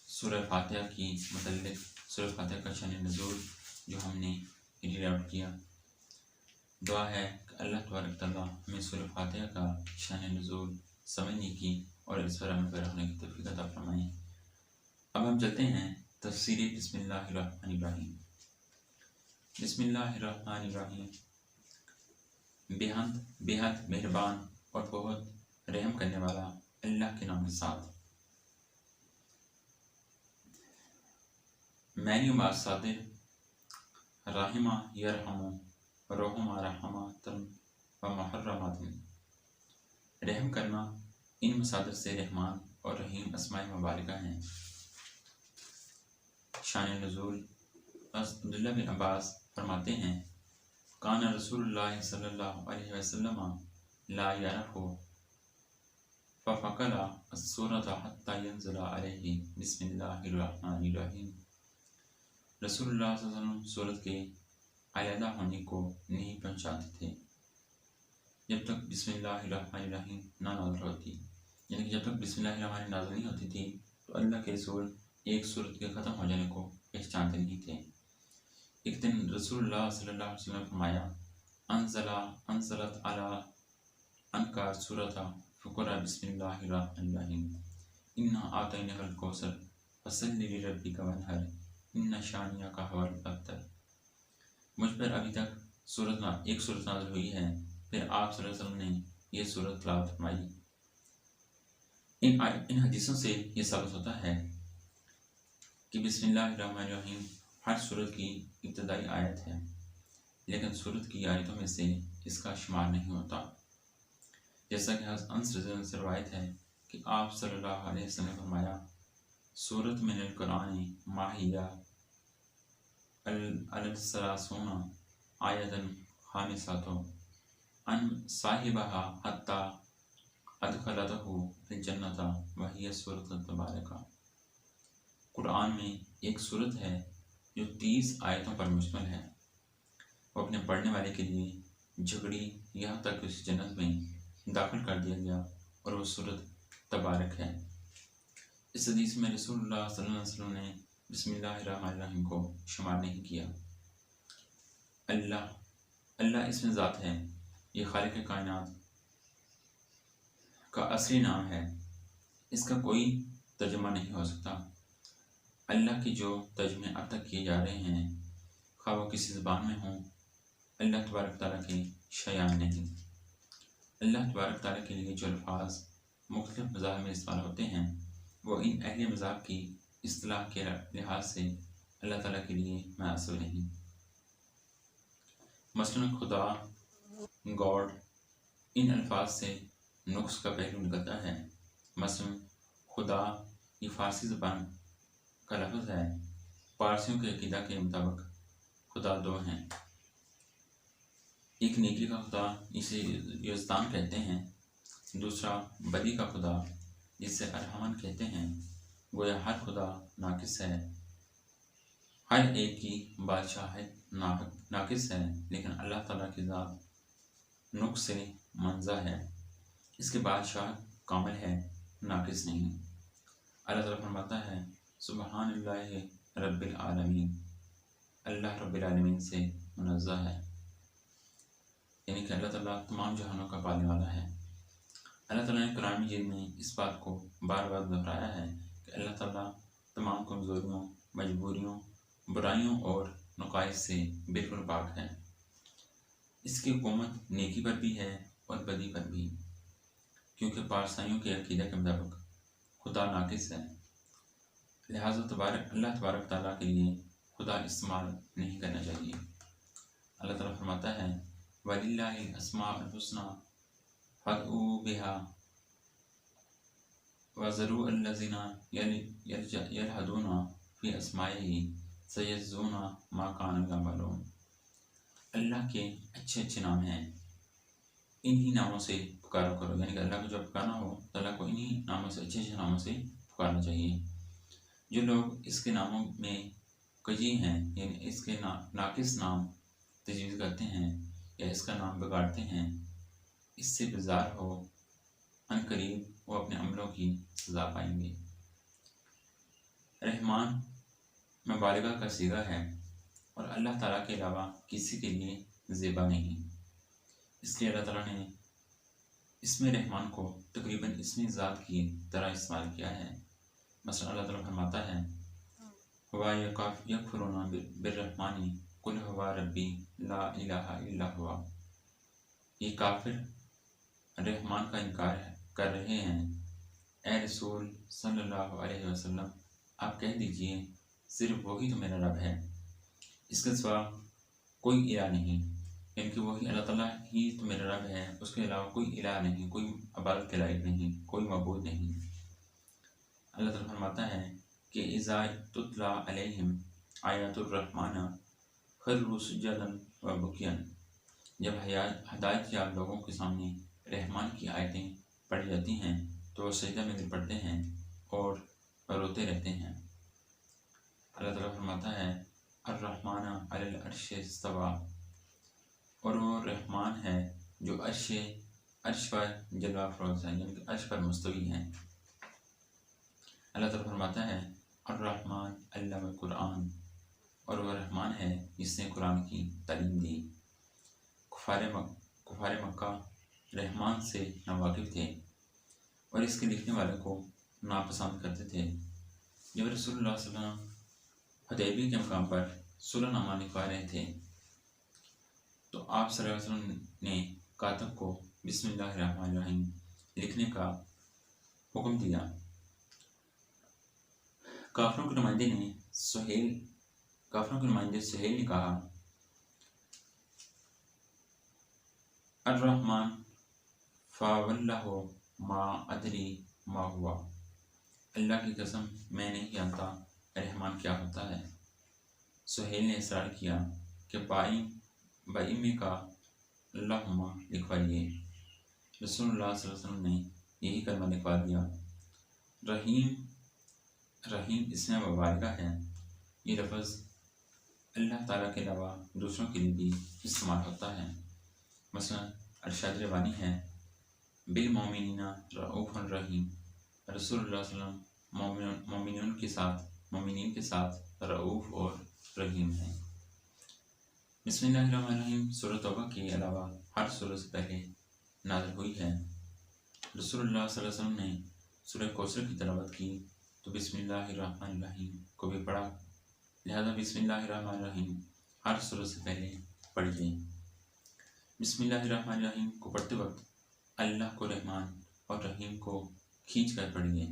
سورہ فاتحہ کی متعلق سورہ فاتحہ کا شان نزول جو ہم نے ریڈ آؤٹ کیا۔ دعا ہے کہ اللہ تبارک تعالیٰ ہمیں سورہ فاتحہ کا شان نزول سمجھنے کی اور اس پر عمل پر رکھنے کی توفیق عطا فرمائیں۔ اب ہم چلتے ہیں تفسیر بسم اللہ الرحمن الرحیم۔ بسم اللہ الرحمن الرحیم۔ بے حد مہربان اور بہت رحم کرنے والا اللہ کے نام کے ساتھ۔ میری بات صادر رحمہ یرحم رحمہ رحمتن و محرماتن۔ رحم کرنا ان مصادر سے رحمان اور رحیم اسماء مبارکہ ہیں۔ شان نزول عبداللہ بن عباس فرماتے ہیں کان رسول اللہ صلی اللہ علیہ وسلم لا یعرف ففقل السورۃ حتی ینزل علیہ بسم اللہ الرحمن الرحیم۔ رسول اللہ صلی اللہ علیہ وسلم سورت کے علیحدہ ہونے کو نہیں پہچانتے تھے جب تک بسم اللہ الرحمن الرحیم نہ نازل ہوتی، یعنی کہ جب تک بسم اللہ الرحمن نازل نہیں ہوتی تھی تو اللہ کے رسول ایک سورت کے ختم ہو جانے کو پہچانتے نہیں تھے۔ ایک دن رسول اللہ صلی اللہ علیہ وسلم نے فرمایا انزلت علی انکا سورۃ فقرأ بسم اللہ الرحمن الرحیم انا اعطیناک الکوثر فصلی لربک وانحر ان شانئک ھو الابتر۔ مجھ پر ابھی تک ایک سورت نازل ہوئی ہے، پھر آپ صلی اللہ علیہ وسلم نے یہ سورت تلاوت فرمائی۔ ان حدیثوں سے یہ ثابت ہوتا ہے کہ بسم اللہ الرحمن الرحیم ہر سورت کی ابتدائی آیت ہے، لیکن سورت کی آیتوں میں سے اس کا شمار نہیں ہوتا، جیسا کہ حضرت انس رضی اللہ عنہ سے روایت ہے کہ آپ صلی اللہ علیہ وسلم نے فرمایا سورت من القرآن ماہیہ الثلاثون آیتن خامسۃ ان صاحبہا حتی ادخلتہ الجنۃ وہی سورۃ تبارکہ۔ قرآن میں ایک سورت ہے جو 30 آیتوں پر مشتمل ہے، وہ اپنے پڑھنے والے کے لیے جھگڑی یہاں تک کہ اس جنت میں داخل کر دیا گیا، اور وہ سورت تبارک ہے۔ اس حدیث میں رسول اللہ صلی اللہ علیہ وسلم نے بسم اللہ الرحمن الرحیم کو شمار نہیں کیا۔ اللہ اس میں ذات ہے، یہ خالق کائنات کا اصلی نام ہے، اس کا کوئی ترجمہ نہیں ہو سکتا۔ اللہ کے جو ترجمے اب تک کیے جا رہے ہیں، خواہ وہ کسی زبان میں ہوں، اللہ تبارک تعالیٰ کے شیان نہیں۔ اللہ تبارک تعالیٰ کے لیے جو الفاظ مختلف مذاہب میں استعمال ہوتے ہیں، وہ ان اہل مذاہب کی اصطلاح کے لحاظ سے اللہ تعالیٰ کے لیے مناسب نہیں۔ مثلاً خدا، گاڈ، ان الفاظ سے نقص کا پہلو نکلتا ہے۔ مثلاً خدا یہ فارسی زبان کا لفظ ہے، پارسیوں کے عقیدہ کے مطابق خدا 2 ہیں، ایک نیکی کا خدا جسے یزدان کہتے ہیں، دوسرا بدی کا خدا جسے ارحمن کہتے ہیں۔ گویا ہر خدا ناقص ہے، ہر ایک کی بادشاہت ناقص ہے، لیکن اللہ تعالیٰ کی ذات نقص سے منزہ ہے، اس کے بادشاہ کامل ہے، ناقص نہیں۔ اللہ تعالیٰ فرماتا ہے سبحان اللہ رب العالمین، اللہ رب العالمین سے منزہ ہے، یعنی کہ اللہ تعالیٰ تمام جہانوں کا پالنے والا ہے۔ اللہ تعالیٰ نے قرآن مجید میں اس بات کو بار بار دہرایا ہے کہ اللہ تعالیٰ تمام کمزوریوں، مجبوریوں، برائیوں اور نقائص سے بالکل پاک ہے۔ اس کی حکومت نیکی پر بھی ہے اور بدی پر بھی، کیونکہ پارسائیوں کے عقیدہ کے مطابق خدا ناقص ہے، لہٰذا اللہ تبارک تعالیٰ کے لیے خدا استعمال نہیں کرنا چاہیے۔ اللہ تعالیٰ فرماتا ہے وَلِلَّهِ الْأَسْمَاءُ الْحُسْنَىٰ فَادْعُوهُ بِهَا وَذَرُوا الَّذِينَ يَلْحَدُونَ فِي أَسْمَائِهِ سَيَجْزَوْنَ مَا كَانُوا يَعْمَلُونَ۔ اللہ کے اچھے اچھے نام ہیں، انہی ناموں سے پکارا کرو، یعنی کہ اللہ کو جب پکارنا ہو تو اللہ کو انہی ناموں سے، اچھے اچھے ناموں سے پکارنا چاہیے۔ جو لوگ اس کے ناموں میں کجی ہیں، یعنی اس کے ناقص نام تجویز کرتے ہیں یا اس کا نام بگاڑتے ہیں، اس سے بیزار ہو، عنقریب وہ اپنے عملوں کی سزا پائیں گے۔ رحمان مبالغہ کا صیغہ ہے اور اللہ تعالیٰ کے علاوہ کسی کے لیے زیبا نہیں، اس لیے اللہ تعالیٰ نے اسم رحمان کو تقریباً اسم ذات کی طرح استعمال کیا ہے۔ مثلا اللہ تعالیٰ فرماتا ہے وَا یکفرون بالرحمن قل ھو ربی لا الہ الا ھو۔ یہ کافر رحمان کا انکار کر رہے ہیں، اے رسول صلی اللہ علیہ وسلم آپ کہہ دیجئے صرف وہی تو میرا رب ہے، اس کے سوا کوئی الہ نہیں، یعنی کہ وہی اللہ تعالیٰ ہی تو میرا رب ہے، اس کے علاوہ کوئی الہ نہیں، کوئی عبادت کے لائق نہیں، کوئی معبود نہیں۔ اللہ تعالیٰ فرماتا ہے کہ اذا تتلی علیہم آیات الرحمن خروا سجدا وبکیا، جب ہدایت یاب لوگوں کے سامنے رحمان کی آیتیں پڑھی جاتی ہیں تو وہ سجدہ میں گر پڑتے ہیں اور روتے رہتے ہیں۔ اللہ تعالیٰ فرماتا ہے الرحمن علی العرش استویٰ، اور وہ رحمان ہے جو عرش پر جلوہ افروز ہے، یعنی کہ عرش پر مستوی ہے۔ اللہ تعالیٰ فرماتا ہے الرحمن علم القرآن، اور وہ رحمان ہے جس نے قرآن کی تعلیم دی۔ کفار مکہ رحمان سے ناواقف تھے اور اس کے لکھنے والے کو ناپسند کرتے تھے۔ جب رسول اللہ صلی اللہ علیہ وسلم حدیبیہ کے مقام پر صلح نامہ لکھوا رہے تھے تو آپ صلی اللہ علیہ وسلم نے کاتب کو بسم اللہ الرحمن الرحیم لکھنے کا حکم دیا۔ کافروں کے نمائندے سہیل نے کہا الرحمن فواللہ ما ادری ما ہوا، اللہ کی قسم میں نہیں جانتا رحمان کیا ہوتا ہے۔ سہیل نے اصرار کیا کہ بائیم کا اللہم لکھوائیے۔ رسول اللہ صلی اللہ علیہ وسلم نے یہی کلمہ لکھوا دیا۔ رحیم اسم مبارکہ ہے، یہ لفظ اللہ تعالیٰ کے علاوہ دوسروں کے لیے بھی استعمال ہوتا ہے۔ مثلا ارشاد ربانی ہے بالمؤمنین رؤوف رحیم، رسول اللہ صلی اللہ علیہ وسلم مومنین کے ساتھ رؤوف اور رحیم ہے۔ بسم اللہ الرحمن الرحیم سورۃ توبہ کے علاوہ ہر سورہ سے پہلے نازل ہوئی ہے۔ رسول اللہ صلی اللہ علیہ وسلم نے سورہ کوثر کی تلاوت کی تو بسم اللہ الرحمن الرحیم کو بھی پڑھا، لہذا بسم اللہ الرحمن الرحیم ہر سورہ سے پہلے پڑھیے۔ بسم اللہ الرحمن الرحیم کو پڑھتے وقت اللہ کو رحمان اور رحیم کو کھینچ کر پڑھیے۔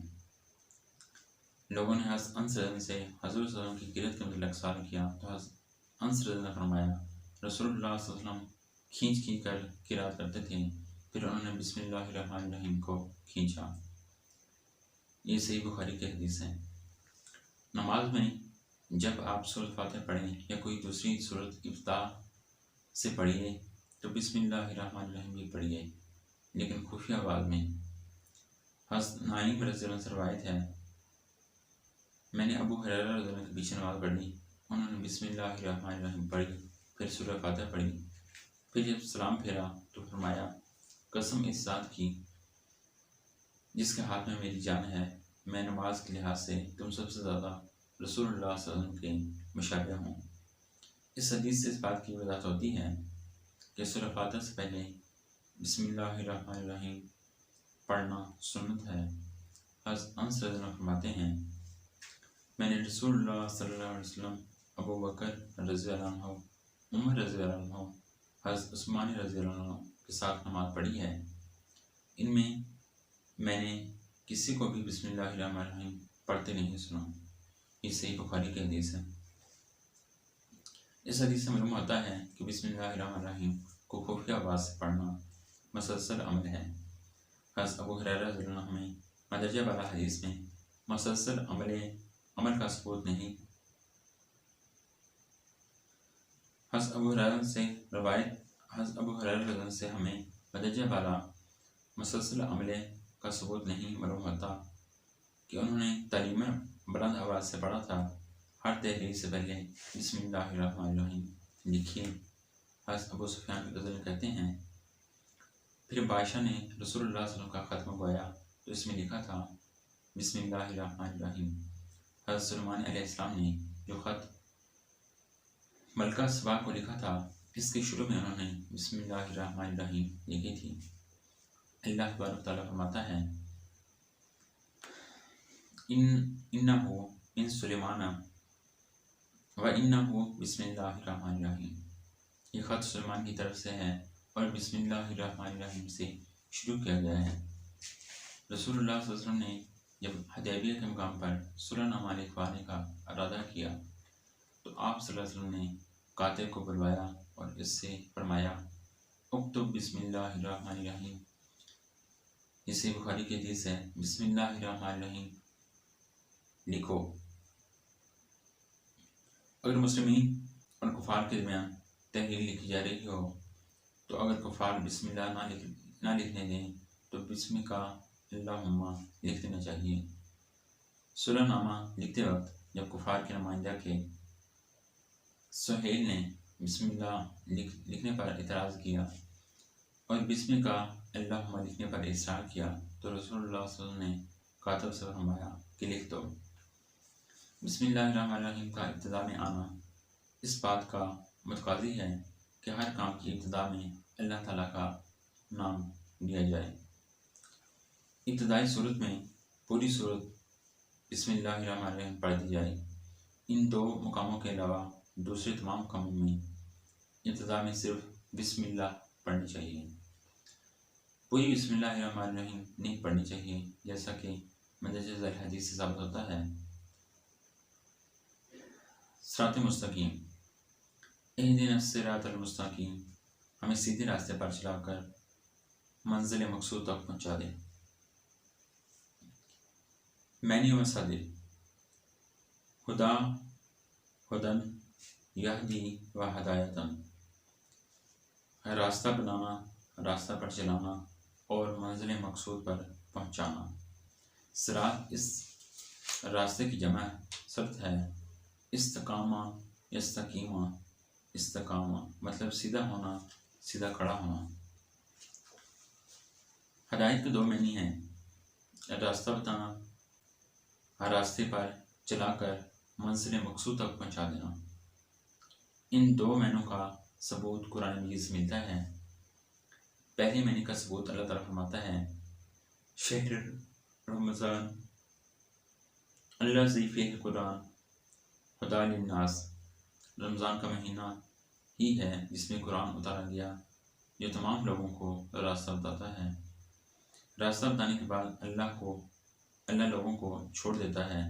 لوگوں نے انس رضی اللہ سے حضور صلی اللہ علیہ وسلم کی قرأت کے متعلق سوال کیا تو انس رضی اللہ نے فرمایا رسول اللہ صلی اللہ علیہ وسلم کھینچ کر قرأت کرتے تھے، پھر انہوں نے بسم اللہ الرحمن الرحیم کو کھینچا۔ یہ صحیح بخاری کی حدیث ہے۔ نماز میں جب آپ سورۃ فاتحہ پڑھیں یا کوئی دوسری سورت ابتدا سے پڑھیے تو بسم اللہ الرحمن الرحیم بھی پڑھیے، لیکن خفیہ آواز میں۔ حضرت نعیم رضی اللہ عنہ سے روایت ہے میں نے ابو ہریرہ رضی اللہ عنہ کے پیچھے نماز پڑھی، انہوں نے بسم اللہ الرحمن الرحیم پڑھی، پھر سورہ فاتحہ پڑھی، پھر جب سلام پھیرا تو فرمایا قسم اس ذات کی جس کے ہاتھ میں میری جان ہے، میں نماز کے لحاظ سے تم سب سے زیادہ رسول اللہ صلی اللہ علیہ وسلم کے مشابہ ہوں۔ اس حدیث سے اس بات کی وضاحت ہوتی ہے کہ سورہ فاتحہ سے پہلے بسم اللہ الرحمن الرحیم پڑھنا سنت ہے۔ حضرت انس رضی اللہ عنہ فرماتے ہیں میں نے رسول اللہ صلی اللہ علیہ وسلم، ابو بکر رضی اللہ عنہ، عمر رضی اللہ عنہ، حضرت عثمان رضی اللہ عنہ کے ساتھ نماز پڑھی ہے، ان میں نے کسی کو بھی بسم اللہ الرحمن الرحیم پڑھتے نہیں سنا۔ یہ صحیح بخاری کی حدیث ہے۔ اس حدیث سے معلوم ہوتا ہے کہ بسم اللہ الرحمن الرحیم کو خفیہ آواز سے پڑھنا مسلسل عمل ہے۔ حضرت ابو ہریرہ رضی اللہ عنہ میں مندرجہ بالا حدیث میں مسلسل عمل کا ثبوت نہیں۔ حضرت ابو ہریرہ رضی اللہ عنہ سے ہمیں مندرجہ بالا مسلسل عمل کا ثبوت نہیں معلوم ہوتا کہ انہوں نے تعلیم بلند آواز سے پڑھا تھا ہر تحریر سے پہلے بسم اللہ الرحمن الرحیم لکھیے۔ حضرت ابو سفیان رضی اللہ عنہ کہتے ہیں پھر بادشاہ نے رسول اللہ صلی اللہ علیہ وسلم کا خط منگوایا تو اس میں لکھا تھا بسم اللہ الرحمن الرحیم۔ حضرت سلیمان علیہ السلام نے جو خط ملکہ سبا کو لکھا تھا اس کے شروع میں انہوں نے بسم اللہ الرحمن الرحیم لکھی تھی۔ اللہ تبارک و تعالیٰ فرماتا ہے انہو من سلیمان و انہو بسم اللہ الرحمن الرحیم، یہ خط سلیمان کی طرف سے ہے اور بسم اللہ الرحمن الرحیم سے شروع کیا گیا ہے۔ رسول اللہ صلی اللہ علیہ وسلم نے جب حدیبیہ کے مقام پر صلح نامہ لکھوانے کا ارادہ کیا تو آپ صلی اللہ علیہ وسلم نے کاتب کو بلوایا اور اس سے فرمایا اکتب بسم اللہ الرحمن الرحیم، جسے بخاری کی حدیث ہے، بسم اللہ الرحمن الرحیم لکھو۔ اگر مسلمین اور کفار کے درمیان تحریر لکھی جا رہی ہو تو اگر کفار بسم اللہ نہ لکھنے دیں تو بسم کا اللہم لکھ دینا چاہیے۔ صلح نامہ لکھتے وقت جب کفار کے نمائندہ کے سہیل نے بسم اللہ لکھنے پر اعتراض کیا اور بسم کا اللہم لکھنے پر اصرار کیا تو رسول اللہ صلی اللہ علیہ وسلم نے کاتب سے فرمایا کہ لکھ دو۔ بسم اللہ الرحمن الرحیم کا ابتدا میں آنا اس بات کا متقاضی ہے کہ ہر کام کی ابتدا میں اللہ تعالیٰ کا نام لیا جائے۔ ابتدائی صورت میں پوری صورت بسم اللہ الرحمن الرحیم پڑھ دی جائے۔ ان دو مقاموں کے علاوہ دوسرے تمام مقاموں میں ابتدا میں صرف بسم اللہ پڑھنی چاہیے۔ پوری بسم اللہ الرحمن الرحیم نہیں پڑھنی چاہیے، جیسا کہ مندرجہ ذیل حدیث سے ثابت ہوتا ہے۔ صراط مستقیم، اہدنا الصراط المستقیم، ہمیں سیدھے راستے پر چلا کر منزل مقصود تک پہنچا دے۔ معنی و مصادر: خدا، ہدن، یہدی و ہدایتن، راستہ بنانا، راستہ پر چلانا اور منزل مقصود پر پہنچانا۔ صراط اس راستے کی جمع سرت ہے۔ استقامہ، یستقیمہ، استقامہ مطلب سیدھا ہونا، سیدھا کھڑا ہونا۔ ہدایت کے دو معنی ہیں، راستہ بتانا، ہر راستے پر چلا کر منزل مقصود تک پہنچا دینا۔ ان دو معنوں کا ثبوت قرآن مجید سے ملتا ہے۔ پہلے معنی کا ثبوت اللہ تعالیٰ فرماتا ہے شہر رمضان الذی فیہ القرآن ہدی للناس، رمضان کا مہینہ ہی ہے جس میں قرآن اتارا گیا جو تمام لوگوں کو راستہ بتاتا ہے۔ راستہ بتانے کے بعد اللہ لوگوں کو چھوڑ دیتا ہے،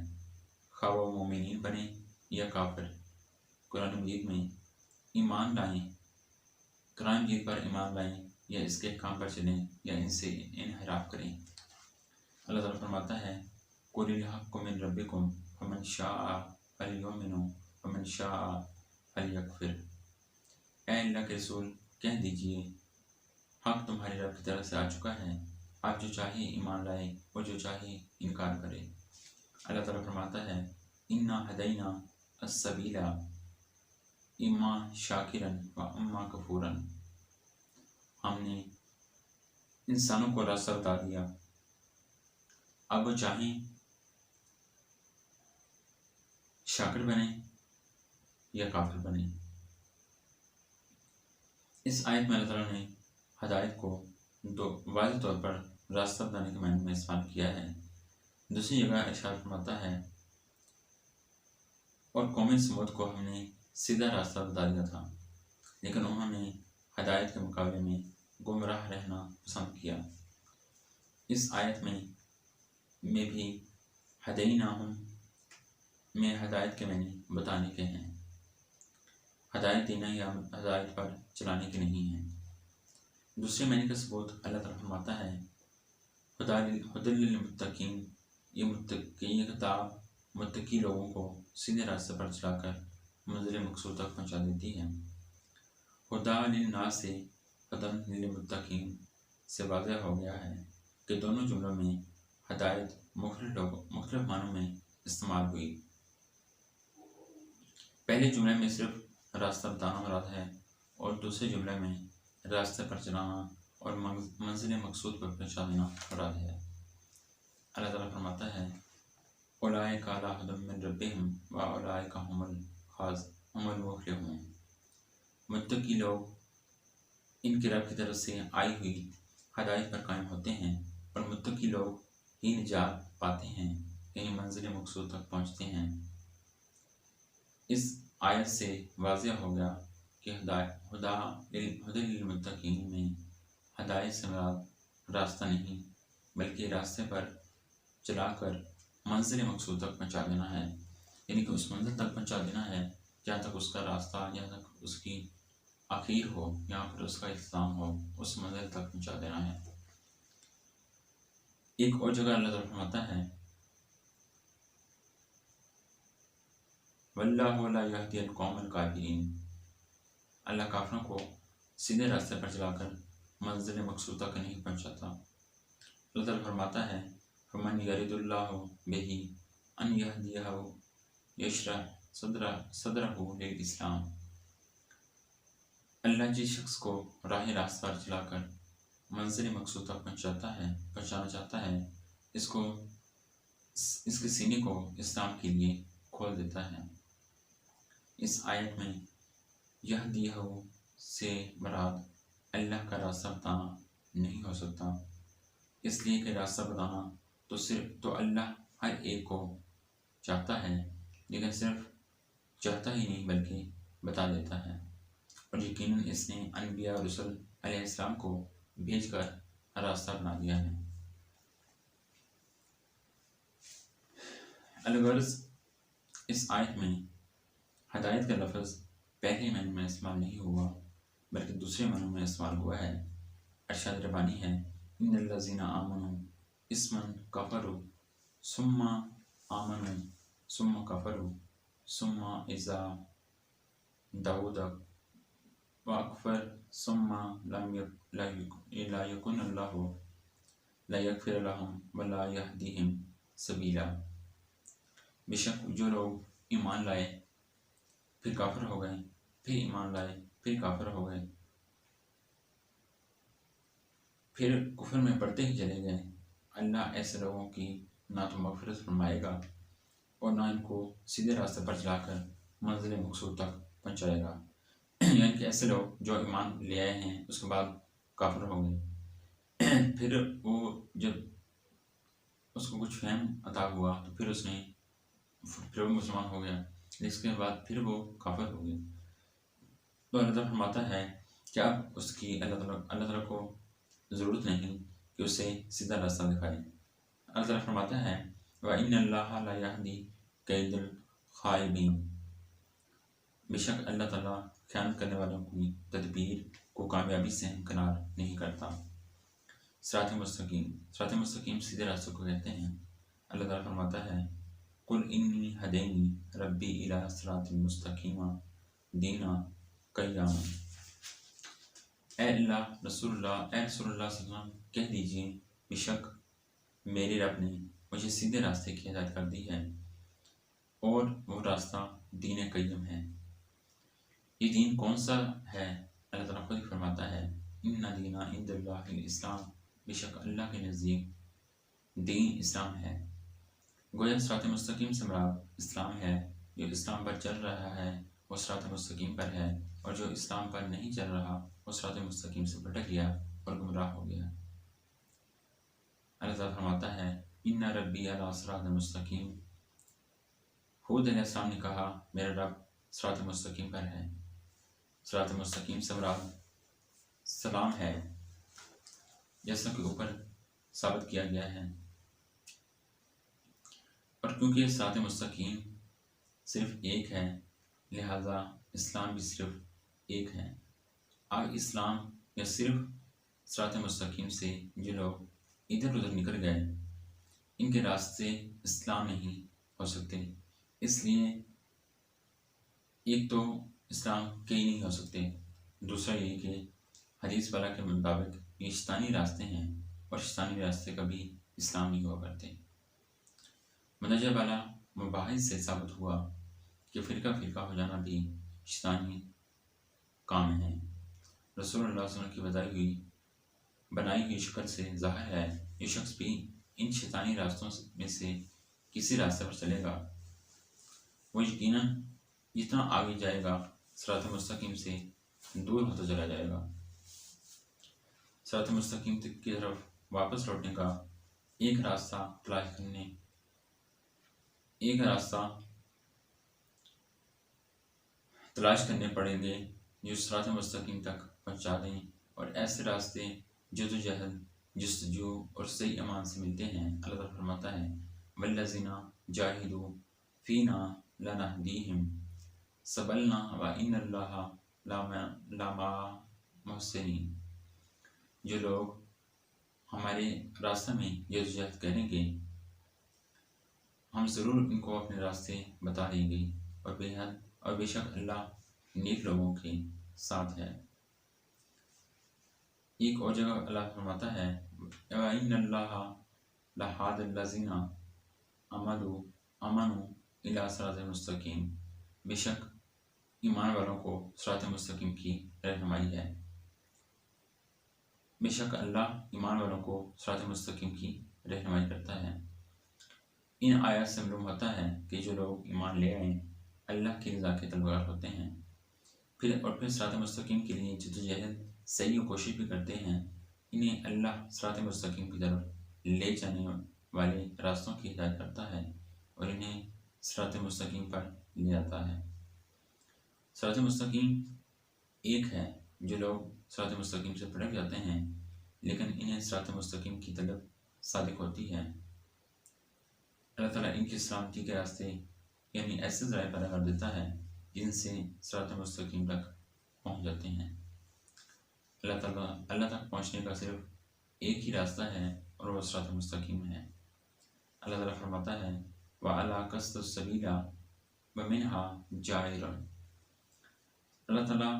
خواہ وہ مومنین بنے یا کافر۔ قرآن مجید میں ایمان لائیں، قرآن مجید پر ایمان لائیں یا اس کے احکام پر چلیں یا ان سے انحراف کریں۔ اللہ تعالیٰ فرماتا ہے قُلِ الْحَقُّ مِن رَبِّكُمْ فَمَنْ شَاءَ فَلْيُؤْمِنْ وَمَنْ شَاءَ فَلْيَكْفُرْ۔ اے اللہ کے رسول کہہ دیجئے حق تمہاری رب کی طرف سے آ چکا ہے، آپ جو چاہے ایمان لائے اور جو چاہے انکار کرے۔ اللہ تعالیٰ فرماتا ہے اِنَّا هَدَيْنَا السَّبِيلَ اِمَّا شَاكِرًا وَإِمَّا كَفُورًا، ہم نے انسانوں کو راستہ بتا دیا، اب وہ چاہیں شاکر بنے یا کافر بنے۔ اس آیت میں اللہ تعالیٰ نے ہدایت کو واضح طور پر راستہ بتانے کے معنی میں استعمال کیا ہے۔ دوسری جگہ ارشاد فرماتا ہے اور قوم سمود کو ہم نے سیدھا راستہ بتا دیا تھا لیکن انہوں نے ہدایت کے مقابلے میں گمراہ رہنا پسند کیا۔ اس آیت میں بھی ہدیناہم میں ہدایت کے معنی بتانے کے ہیں، ہدایت دینا یا ہدایت پر چلانے کے نہیں ہیں۔ دوسرے معنی کا ثبوت اللہ تعالیٰ فرماتا ہے ہدی للمتقین، یہ کتاب متقی لوگوں کو سیدھے راستے پر چلا کر منزل مقصود تک پہنچا دیتی ہے۔ ہدی للناس سے ہدی للمتقین سے واضح ہو گیا ہے کہ دونوں جملوں میں ہدایت مختلف معنوں میں استعمال ہوئی۔ پہلے جملے میں صرف راستہ بتانا مراد ہے اور دوسرے جملے میں راستے پر چلانا اور منزل مقصود پر پہنچا دینا مراد ہے۔ اللہ تعالیٰ فرماتا ہے اولئک علی ھدی من ربہم واولئک ھم المفلحون، متقی لوگ ان کے رب کی طرف سے آئی ہوئی ہدایت پر قائم ہوتے ہیں اور متقی لوگ ہی نجات پاتے ہیں، یعنی منزل مقصود تک پہنچتے ہیں۔ اس آیت سے واضح ہو گیا کہ ہدی للمتقین میں ہدایت سے مراد راستہ نہیں بلکہ راستے پر چلا کر منزل مقصود تک پہنچا دینا ہے، یعنی کہ اس منزل تک پہنچا دینا ہے جہاں تک اس کا راستہ، جہاں تک اس کی آخر ہو، یہاں پر اس کا اختتام ہو، اس منزل تک پہنچا دینا ہے۔ ایک اور جگہ اللہ تعالیٰ فرماتا ہے واللہ لا یہدی القوم الکافرین، اللہ کافروں کو سیدھے راستے پر چلا کر منزل مقصود تک نہیں پہنچاتا۔ اللہ تعالیٰ فرماتا ہے فمن یرد اللہ بہ ان یہدیہ یشرح صدرہ للاسلام، اللہ جس شخص کو راہ راست پر چلا کر منزل مقصود تک پہنچانا چاہتا ہے، اس کے سینے کو اسلام کے لیے کھول دیتا ہے۔ اس آیت میں یہدیہ سے مراد اللہ کا راستہ بتانا نہیں ہو سکتا، اس لیے کہ راستہ بتانا تو اللہ ہر ایک کو چاہتا ہے، لیکن صرف چاہتا ہی نہیں بلکہ بتا دیتا ہے، اور یقیناً اس نے انبیاء اور رسول علیہ السلام کو بھیج کر راستہ بنا دیا ہے۔ الغرض اس آیت میں ہدایت کا لفظ پہلے معنی میں استعمال نہیں ہوا بلکہ دوسرے معنی میں استعمال ہوا ہے۔ ارشاد ربانی ہے ان الذین آمنوا اسمن کفروا ثم آمنوا ثم کفروا ثم اذا دعود واکفر ثم لا یکن اللہ لا یغفر لهم ولا یہدیہم سبیلا، بے شک جو لوگ ایمان لائے پھر کافر ہو گئے، پھر ایمان لائے پھر کافر ہو گئے، پھر کفر میں بڑھتے ہی چلے گئے، اللہ ایسے لوگوں کی نہ تو مغفرت فرمائے گا اور نہ ان کو سیدھے راستے پر چلا کر منزل مقصود تک پہنچائے گا۔ یعنی کہ ایسے لوگ جو ایمان لے آئے ہیں اس کے بعد کافر ہو گئے، پھر وہ جب اس کو کچھ فہم عطا ہوا تو پھر وہ مسلمان ہو گیا، اس کے بعد پھر وہ کافر ہو گئے، تو اللہ تعالیٰ فرماتا ہے کہ اب اس کی اللہ تعالیٰ کو ضرورت نہیں کہ اسے سیدھا راستہ دکھائے۔ اللہ تعالیٰ فرماتا ہے وَإِنَّ اللَّهَ لَا يَهْدِي كَيْدَ الْخَائِنِينَ، بے شک اللہ تعالیٰ خیانت کرنے والوں کی تدبیر کو کامیابی سے ہمکنار نہیں کرتا۔ صراط مستقیم سیدھے راستوں کو کہتے ہیں۔ اللہ تعالیٰ فرماتا ہے قُلْ إِنِّي هَدَانِي رَبِّي إِلَىٰ صِرَاطٍ مُسْتَقِيمٍ دِينًا قَيِّمًا، اے رسول اللہ صلی اللہ علیہ وسلم کہہ دیجئے بے شک میرے رب نے مجھے سیدھے راستے کی ہدایت کر دی ہے، اور وہ راستہ دین قیم ہے۔ یہ دین کون سا ہے؟ اللہ تعالیٰ خود ہی فرماتا ہے ان دین عند اللہ الاسلام، بے شک اللہ کے نزدیک دین اسلام ہے۔ گویا صراط مستقیم سے مراد اسلام ہے، جو اسلام پر چل رہا ہے وہ صراط مستقیم پر ہے، اور جو اسلام پر نہیں چل رہا وہ صراط مستقیم سے بھٹک گیا اور گمراہ ہو گیا۔ اللہ تعالیٰ فرماتا ہے ان ربی علی صراط مستقیم، ہود علیہ السلام نے کہا میرا رب صراط مستقیم پر ہے۔ صراط مستقیم سے مراد سلام ہے، جیسا کہ اوپر ثابت کیا گیا ہے، اور کیونکہ صراط مستقیم صرف ایک ہے لہذا اسلام بھی صرف ایک ہے۔ اب اسلام یا صرف صراط مستقیم سے جو لوگ ادھر ادھر نکل گئے ان کے راستے اسلام نہیں ہو سکتے، اس لیے ایک تو اسلام کئی نہیں ہو سکتے، دوسرا یہ کہ حدیث والا کے مطابق یہ شیطانی راستے ہیں اور شیطانی راستے کبھی اسلام نہیں ہوا کرتے۔ مندرجہ بالا مباحث سے ثابت ہوا کہ فرقہ ہو جانا بھی شیطانی کام ہے۔ رسول اللہ صلی اللہ علیہ وسلم کی بنائی ہوئی شکل سے ظاہر ہے یہ شخص بھی ان شیطانی راستوں میں سے کسی راستے پر چلے گا، وہ یقیناً جتنا آگے جائے گا صراط مستقیم سے دور ہوتا چلا جائے گا۔ صراط مستقیم کی طرف واپس لوٹنے کا ایک راستہ تلاش کرنے پڑیں گے جو صراط مستقیم تک پہنچا دیں، اور ایسے راستے جدوجہد، جستجو اور صحیح امان سے ملتے ہیں۔ اللہ تعالیٰ فرماتا ہے والذین جاہدوا فینا لنہدیہم، سبلنا و ان اللہ لما محسنین، جو لوگ ہمارے راستہ میں جدوجہد کریں گے ہم ضرور ان کو اپنے راستے بتا دیں گے، اور بے شک اللہ نیک لوگوں کے ساتھ ہے۔ ایک اور جگہ اللہ فرماتا ہے وَإِنَّ اللَّهَ لَهَادِ الَّذِينَ آمَنُوا إِلَىٰ صِرَاطٍ مستقیم، بے شک ایمان والوں کو صراط مستقیم کی رہنمائی ہے۔ بے شک اللہ ایمان والوں کو صراط مستقیم کی رہنمائی کرتا ہے۔ ان آیات سے معلوم ہوتا ہے کہ جو لوگ ایمان لے آئیں اللہ کی رضا کے طلبگار ہوتے ہیں، پھر صراط مستقیم کے لیے جدوجہد صحیح و کوشش بھی کرتے ہیں، انہیں اللہ صراط مستقیم کی طرف لے جانے والے راستوں کی ہدایت کرتا ہے اور انہیں صراط مستقیم پر لے جاتا ہے۔ صراط مستقیم ایک ہے، جو لوگ صراط مستقیم سے بھٹک جاتے ہیں لیکن انہیں صراط مستقیم کی طلب صادق ہوتی ہے، اللہ تعالیٰ ان کی سلامتی کے راستے یعنی ایسے ذرائع پیدا کر دیتا ہے جن سے صراط مستقیم تک پہنچ جاتے ہیں۔ اللہ تک پہنچنے کا صرف ایک ہی راستہ ہے اور وہ صراط مستقیم ہے۔ اللہ تعالیٰ فرماتا ہے وَعَلَىٰ قَصْدِ السَّبِيلَ وَمِنْهَا جَائِرٌ، اللہ تعالیٰ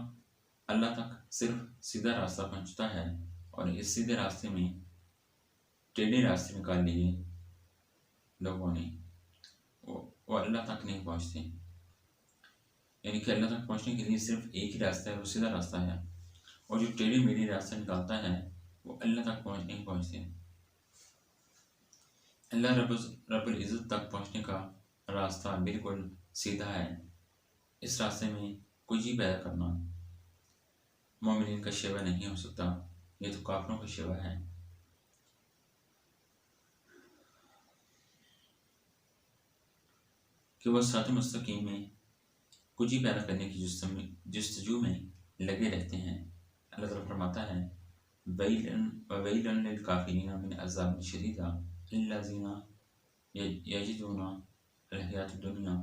اللہ تک صرف سیدھا راستہ پہنچتا ہے اور اس سیدھے راستے میں ٹیڑھے راستے نکال لیے لوگوں نے وہ اللہ تک نہیں پہنچتے، یعنی کہ اللہ تک پہنچنے کے لیے صرف ایک ہی راستہ ہے، وہ سیدھا راستہ ہے، اور جو ٹیڑھے میڑھے راستہ نکالتا ہے وہ اللہ تک نہیں پہنچتے۔ اللہ رب العزت تک پہنچنے کا راستہ بالکل سیدھا ہے، اس راستے میں کچھ بھی پیدا کرنا مومنین کا شیوا نہیں ہو سکتا، یہ تو کافروں کا شیوا ہے۔ کہ وہ صراط مستقیم میں کچھ ہی پیدا کرنے کی جستجو میں لگے رہتے ہیں۔ اللہ تعالیٰ فرماتا ہے وَوَيْلٌ لِّلْكَافِرِينَ مِنْ عَذَابٍ شَدِيدٍ الَّذِينَ يَجِدُونَ الْحَيَاةَ الدُّنْيَا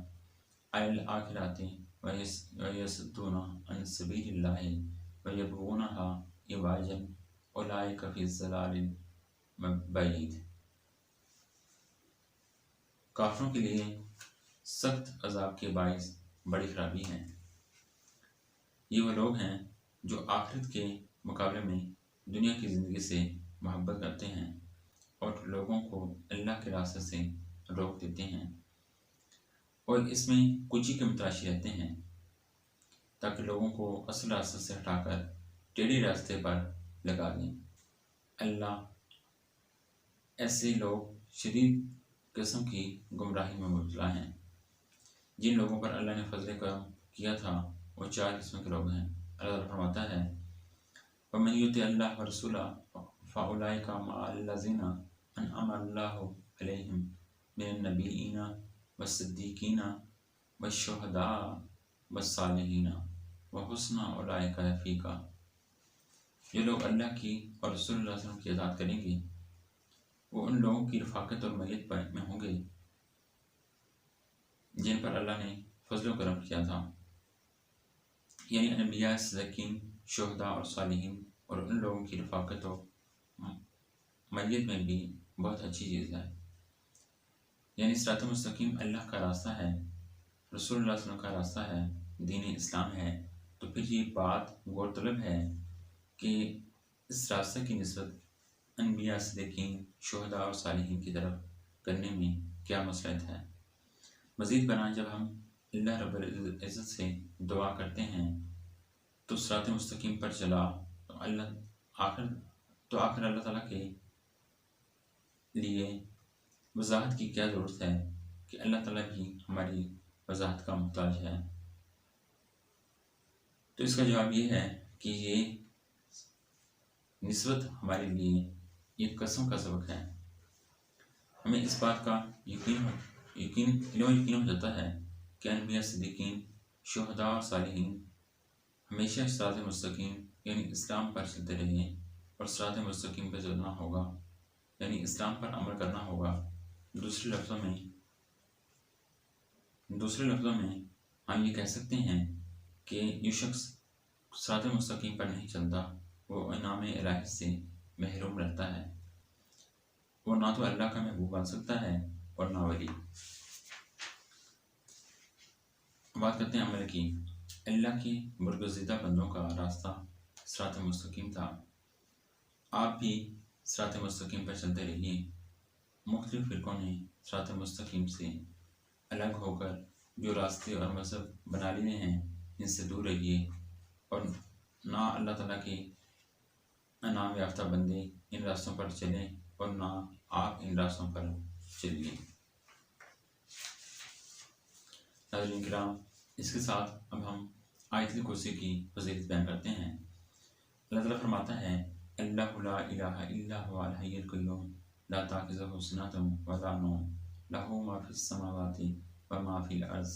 عَلَى الْآخِرَةِ وَيَصُدُّونَ عَنْ سَبِيلِ اللَّهِ وَيَبْغُونَهَا عِوَجًا أُولَٰئِكَ فِي ضَلَالٍ بَعِيدٍ، کافروں کے لیے سخت عذاب کے باعث بڑی خرابی ہے۔ یہ وہ لوگ ہیں جو آخرت کے مقابلے میں دنیا کی زندگی سے محبت کرتے ہیں اور لوگوں کو اللہ کے راستے سے روک دیتے ہیں اور اس میں کچھ ہی کے متلاشی رہتے ہیں تاکہ لوگوں کو اصل راستے سے ہٹا کر ٹیڑھے راستے پر لگا دیں۔ اللہ ایسے لوگ شدید قسم کی گمراہی میں مبتلا ہیں۔ جن لوگوں پر اللہ نے فضل کرم کیا تھا وہ 4 قسم کے لوگ ہیں۔ اللہ تعالیٰ فرماتا ہے وَمَن يُطِعِ اللَّهَ وَرَسُولَهُ فَأُولَٰئِكَ مَعَ الَّذِينَ أَنْعَمَ اللَّهُ عَلَيْهِم مِّنَ النَّبِيِّينَ وَالصِّدِّيقِينَ وَالشُّهَدَاءِ وَالصَّالِحِينَ وَحُسْنَ أُولَٰئِكَ رَفِیقًا، جو لوگ اللہ کی اور رسول اللہ صلی اللہ علیہ وسلم کی اطاعت کریں گے وہ ان لوگوں کی رفاقت اور معیت میں ہوں گے جن پر اللہ نے فضل و کرم کیا تھا، یعنی انبیاء، صدیقین، شہداء اور صالحین، اور ان لوگوں کی رفاقت و معیت میں بھی بہت اچھی چیز ہے۔ یعنی صراط مستقیم اللہ کا راستہ ہے، رسول اللہ صلی اللہ علیہ وسلم کا راستہ ہے، دین اسلام ہے، تو پھر یہ بات غور طلب ہے کہ اس راستے کی نسبت انبیاء، صدیقین، شہداء اور صالحین کی طرف کرنے میں کیا مصلحت ہے۔ مزید برآں جب ہم اللہ رب العزت سے دعا کرتے ہیں تو صراط مستقیم پر چلا تو آخر اللہ تعالیٰ کے لیے وضاحت کی کیا ضرورت ہے کہ اللہ تعالیٰ بھی ہماری وضاحت کا محتاج ہے۔ تو اس کا جواب یہ ہے کہ یہ نسبت ہمارے لیے ایک قسم کا سبق ہے۔ ہمیں اس بات کا یقین ہو جاتا ہے کہ انبیاء، صدیقین، شہداء اور صالحین ہمیشہ صراط مستقیم یعنی اسلام پر چلتے رہیں اور صراط مستقیم پہ چلنا ہوگا، یعنی اسلام پر عمل کرنا ہوگا۔ دوسرے لفظوں میں ہم یہ کہہ سکتے ہیں کہ جو شخص صراط مستقیم پر نہیں چلتا وہ انعام الہی سے محروم رہتا ہے، وہ نہ تو اللہ کا محبوب بن سکتا ہے اور نہ ولی۔ بات کرتے ہیں عمل کی۔ اللہ کے برگزیدہ بندوں کا راستہ صراط مستقیم تھا، آپ بھی صراط مستقیم پر چلتے رہیے۔ مختلف فرقوں نے صراط مستقیم سے الگ ہو کر جو راستے اور مذہب بنا لیے ہیں ان سے دور رہیے، اور نہ اللہ تعالیٰ کے انعام یافتہ بندے ان راستوں پر چلیں اور نہ آپ ان راستوں پر چلیے۔ ناظرین کرام، اس کے ساتھ اب ہم آیت الکرسی کی فضیلت بیان کرتے ہیں۔ اللہ تعالیٰ فرماتا ہے، اللہ لا الہ الا هو الحی القیوم لا تأخذہ سنۃ ولا نوم لہ ما فی السماوات وما فی الارض۔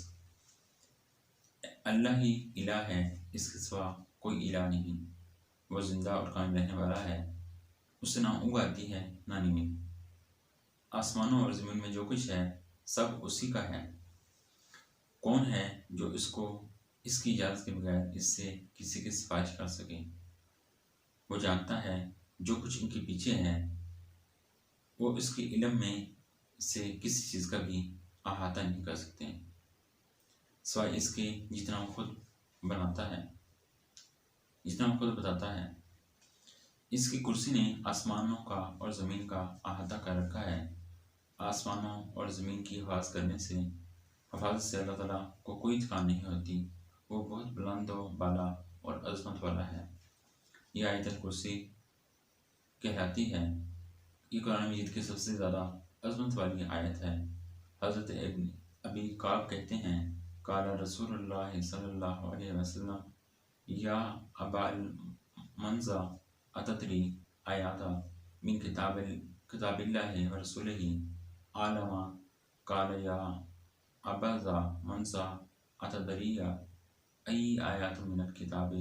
اللہ ہی الہ ہے، اس کے سوا کوئی الہ نہیں، وہ زندہ اور قائم رہنے والا ہے، اسے نہ اونگ آتی ہے نہ نیند۔ آسمانوں اور زمین میں جو کچھ ہے سب اسی کا ہے۔ کون ہے جو اس کی اجازت کے بغیر اس سے کسی کی سفارش کر سکے؟ وہ جانتا ہے جو کچھ ان کے پیچھے ہے، وہ اس کے علم میں سے کسی چیز کا بھی احاطہ نہیں کر سکتے سوائے اس کے جتنا وہ خود بناتا ہے، جتنا وہ خود بتاتا ہے۔ اس کی کرسی نے آسمانوں کا اور زمین کا احاطہ کر رکھا ہے۔ آسمانوں اور زمین کی حفاظت سے اللہ تعالیٰ کو کوئی تھکان نہیں ہوتی، وہ بہت بلند و بالا اور عظمت والا ہے۔ یہ آیت الکرسی کہلاتی ہے، یہ قرآن مجید کی سب سے زیادہ عظمت والی آیت ہے۔ حضرت ابی کعب کہتے ہیں، قال رسول اللہ صلی اللہ علیہ وسلم یا ابا المنذر اتدری آیات من کتاب اللہ و رسولہ عالم؟ قال یا ابا منذر اتدری ای آیات من کتاب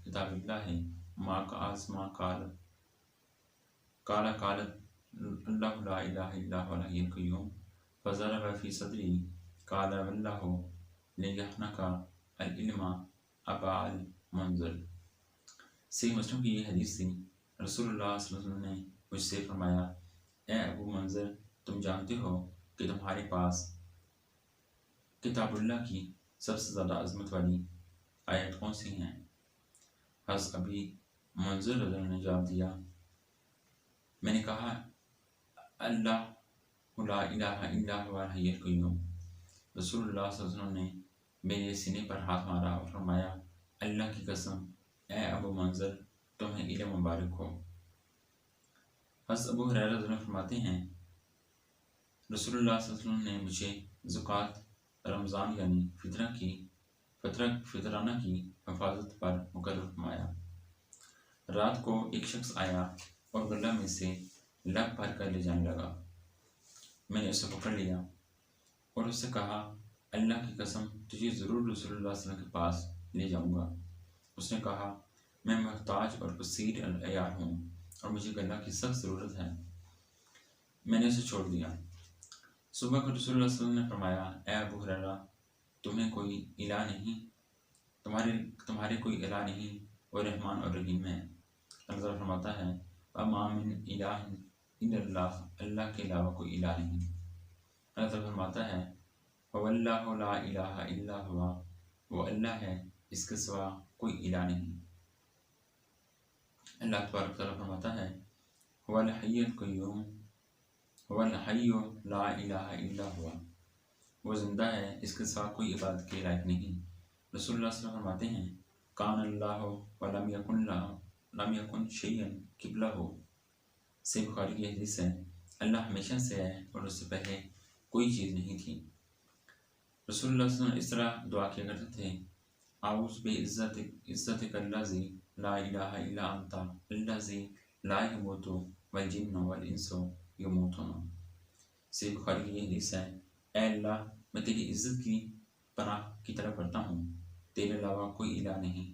اللہ ما قال اللہ لا الہ الا هو الحی القیوم فضرب فی صدری قال واللہ لیحنک العلم ابا المنذر۔ صحیح مسلم کی یہ حدیث تھی، رسول اللہ صلی اللہ علیہ وسلم نے مجھ سے فرمایا، اے ابو منذر، تم جانتے ہو کہ تمہارے پاس کتاب اللہ کی سب سے زیادہ عظمت والی آیت کون سی ہیں؟ حضرت ابی منذر رضی اللہ عنہ نے جواب دیا، میں نے کہا، اللہ لا الہ الا هو الحی القیوم۔ رسول اللہ صلی اللہ علیہ وسلم نے میرے سینے پر ہاتھ مارا اور فرمایا، اللہ کی قسم اے ابو منذر، تمہیں علم مبارک ہو۔ حضرت ابو ہریرہ رضی اللہ عنہ فرماتے ہیں، رسول اللہ صلی اللہ علیہ وسلم نے مجھے زکوٰۃ رمضان یعنی فطرانہ کی حفاظت پر مقرر فرمایا۔ رات کو ایک شخص آیا اور غلہ میں سے لب بھر کر لے جانے لگا۔ میں نے اسے پکڑ لیا اور اس سے کہا، اللہ کی قسم تجھے ضرور رسول اللہ صلی اللہ علیہ وسلم کے پاس لے جاؤں گا۔ اس نے کہا، میں محتاج اور قصیر العیار ہوں اور مجھے اللہ کی سخت ضرورت ہے۔ میں نے اسے چھوڑ دیا۔ صبح کو رسول اللہ صلی اللہ علیہ وسلم نے فرمایا، اے ابو ہریرہ، تمہیں کوئی الہ نہیں، تمہارے کوئی الہ نہیں، وہ رحمان اور رحیم ہے۔ اللہ تعالیٰ فرماتا ہے، وَمَا مِنْ إِلَٰهٍ إِلَّا اللَّهُ، اللہ کے علاوہ کوئی الہ نہیں۔ اللہ تعالیٰ فرماتا ہے، وَوَاللَّهُ لَا إِلَٰهَ إِلَّا هُوَ، وہ اللہ ہے، اس کے سوا کوئی الہ نہیں۔ اللہ تبارک تعالیٰ فرماتا ہے، هُوَ الْحَيُّ الْقَيُّومُ هُوَ الْحَيُّ لَا إِلَٰهَ إِلَّا هُوَ، وہ زندہ ہے، اس کے سوا کوئی عبادت کے لائق نہیں۔ رسول اللہ صلی اللہ علیہ وسلم فرماتے ہیں، کان اللہ ولم یکن شیئا قبلہ، صحیح بخاری کی حدیث ہے، اللہ ہمیشہ سے ہے اور اس سے پہلے کوئی چیز نہیں تھی۔ رسول اللہ صلی اللہ علیہ وسلم اس طرح دعا کیا کرتے تھے، اعوذ بعزتک الذی لا الہ الا انت الذی لا یموت والجن والانس یموتون۔ صحیح بخاری کی یہ حدیث ہے، اے اللہ، میں تیری عزت کی پناہ کی طرف بڑھتا ہوں، تیرے علاوہ کوئی الہ نہیں،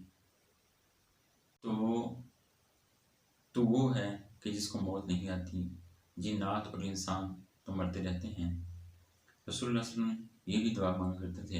تو وہ ہے کہ جس کو موت نہیں آتی، جنات اور انسان تو مرتے رہتے ہیں۔ رسول اللہ صلی اللہ علیہ وسلم یہ بھی دعا مانگا کرتے تھے،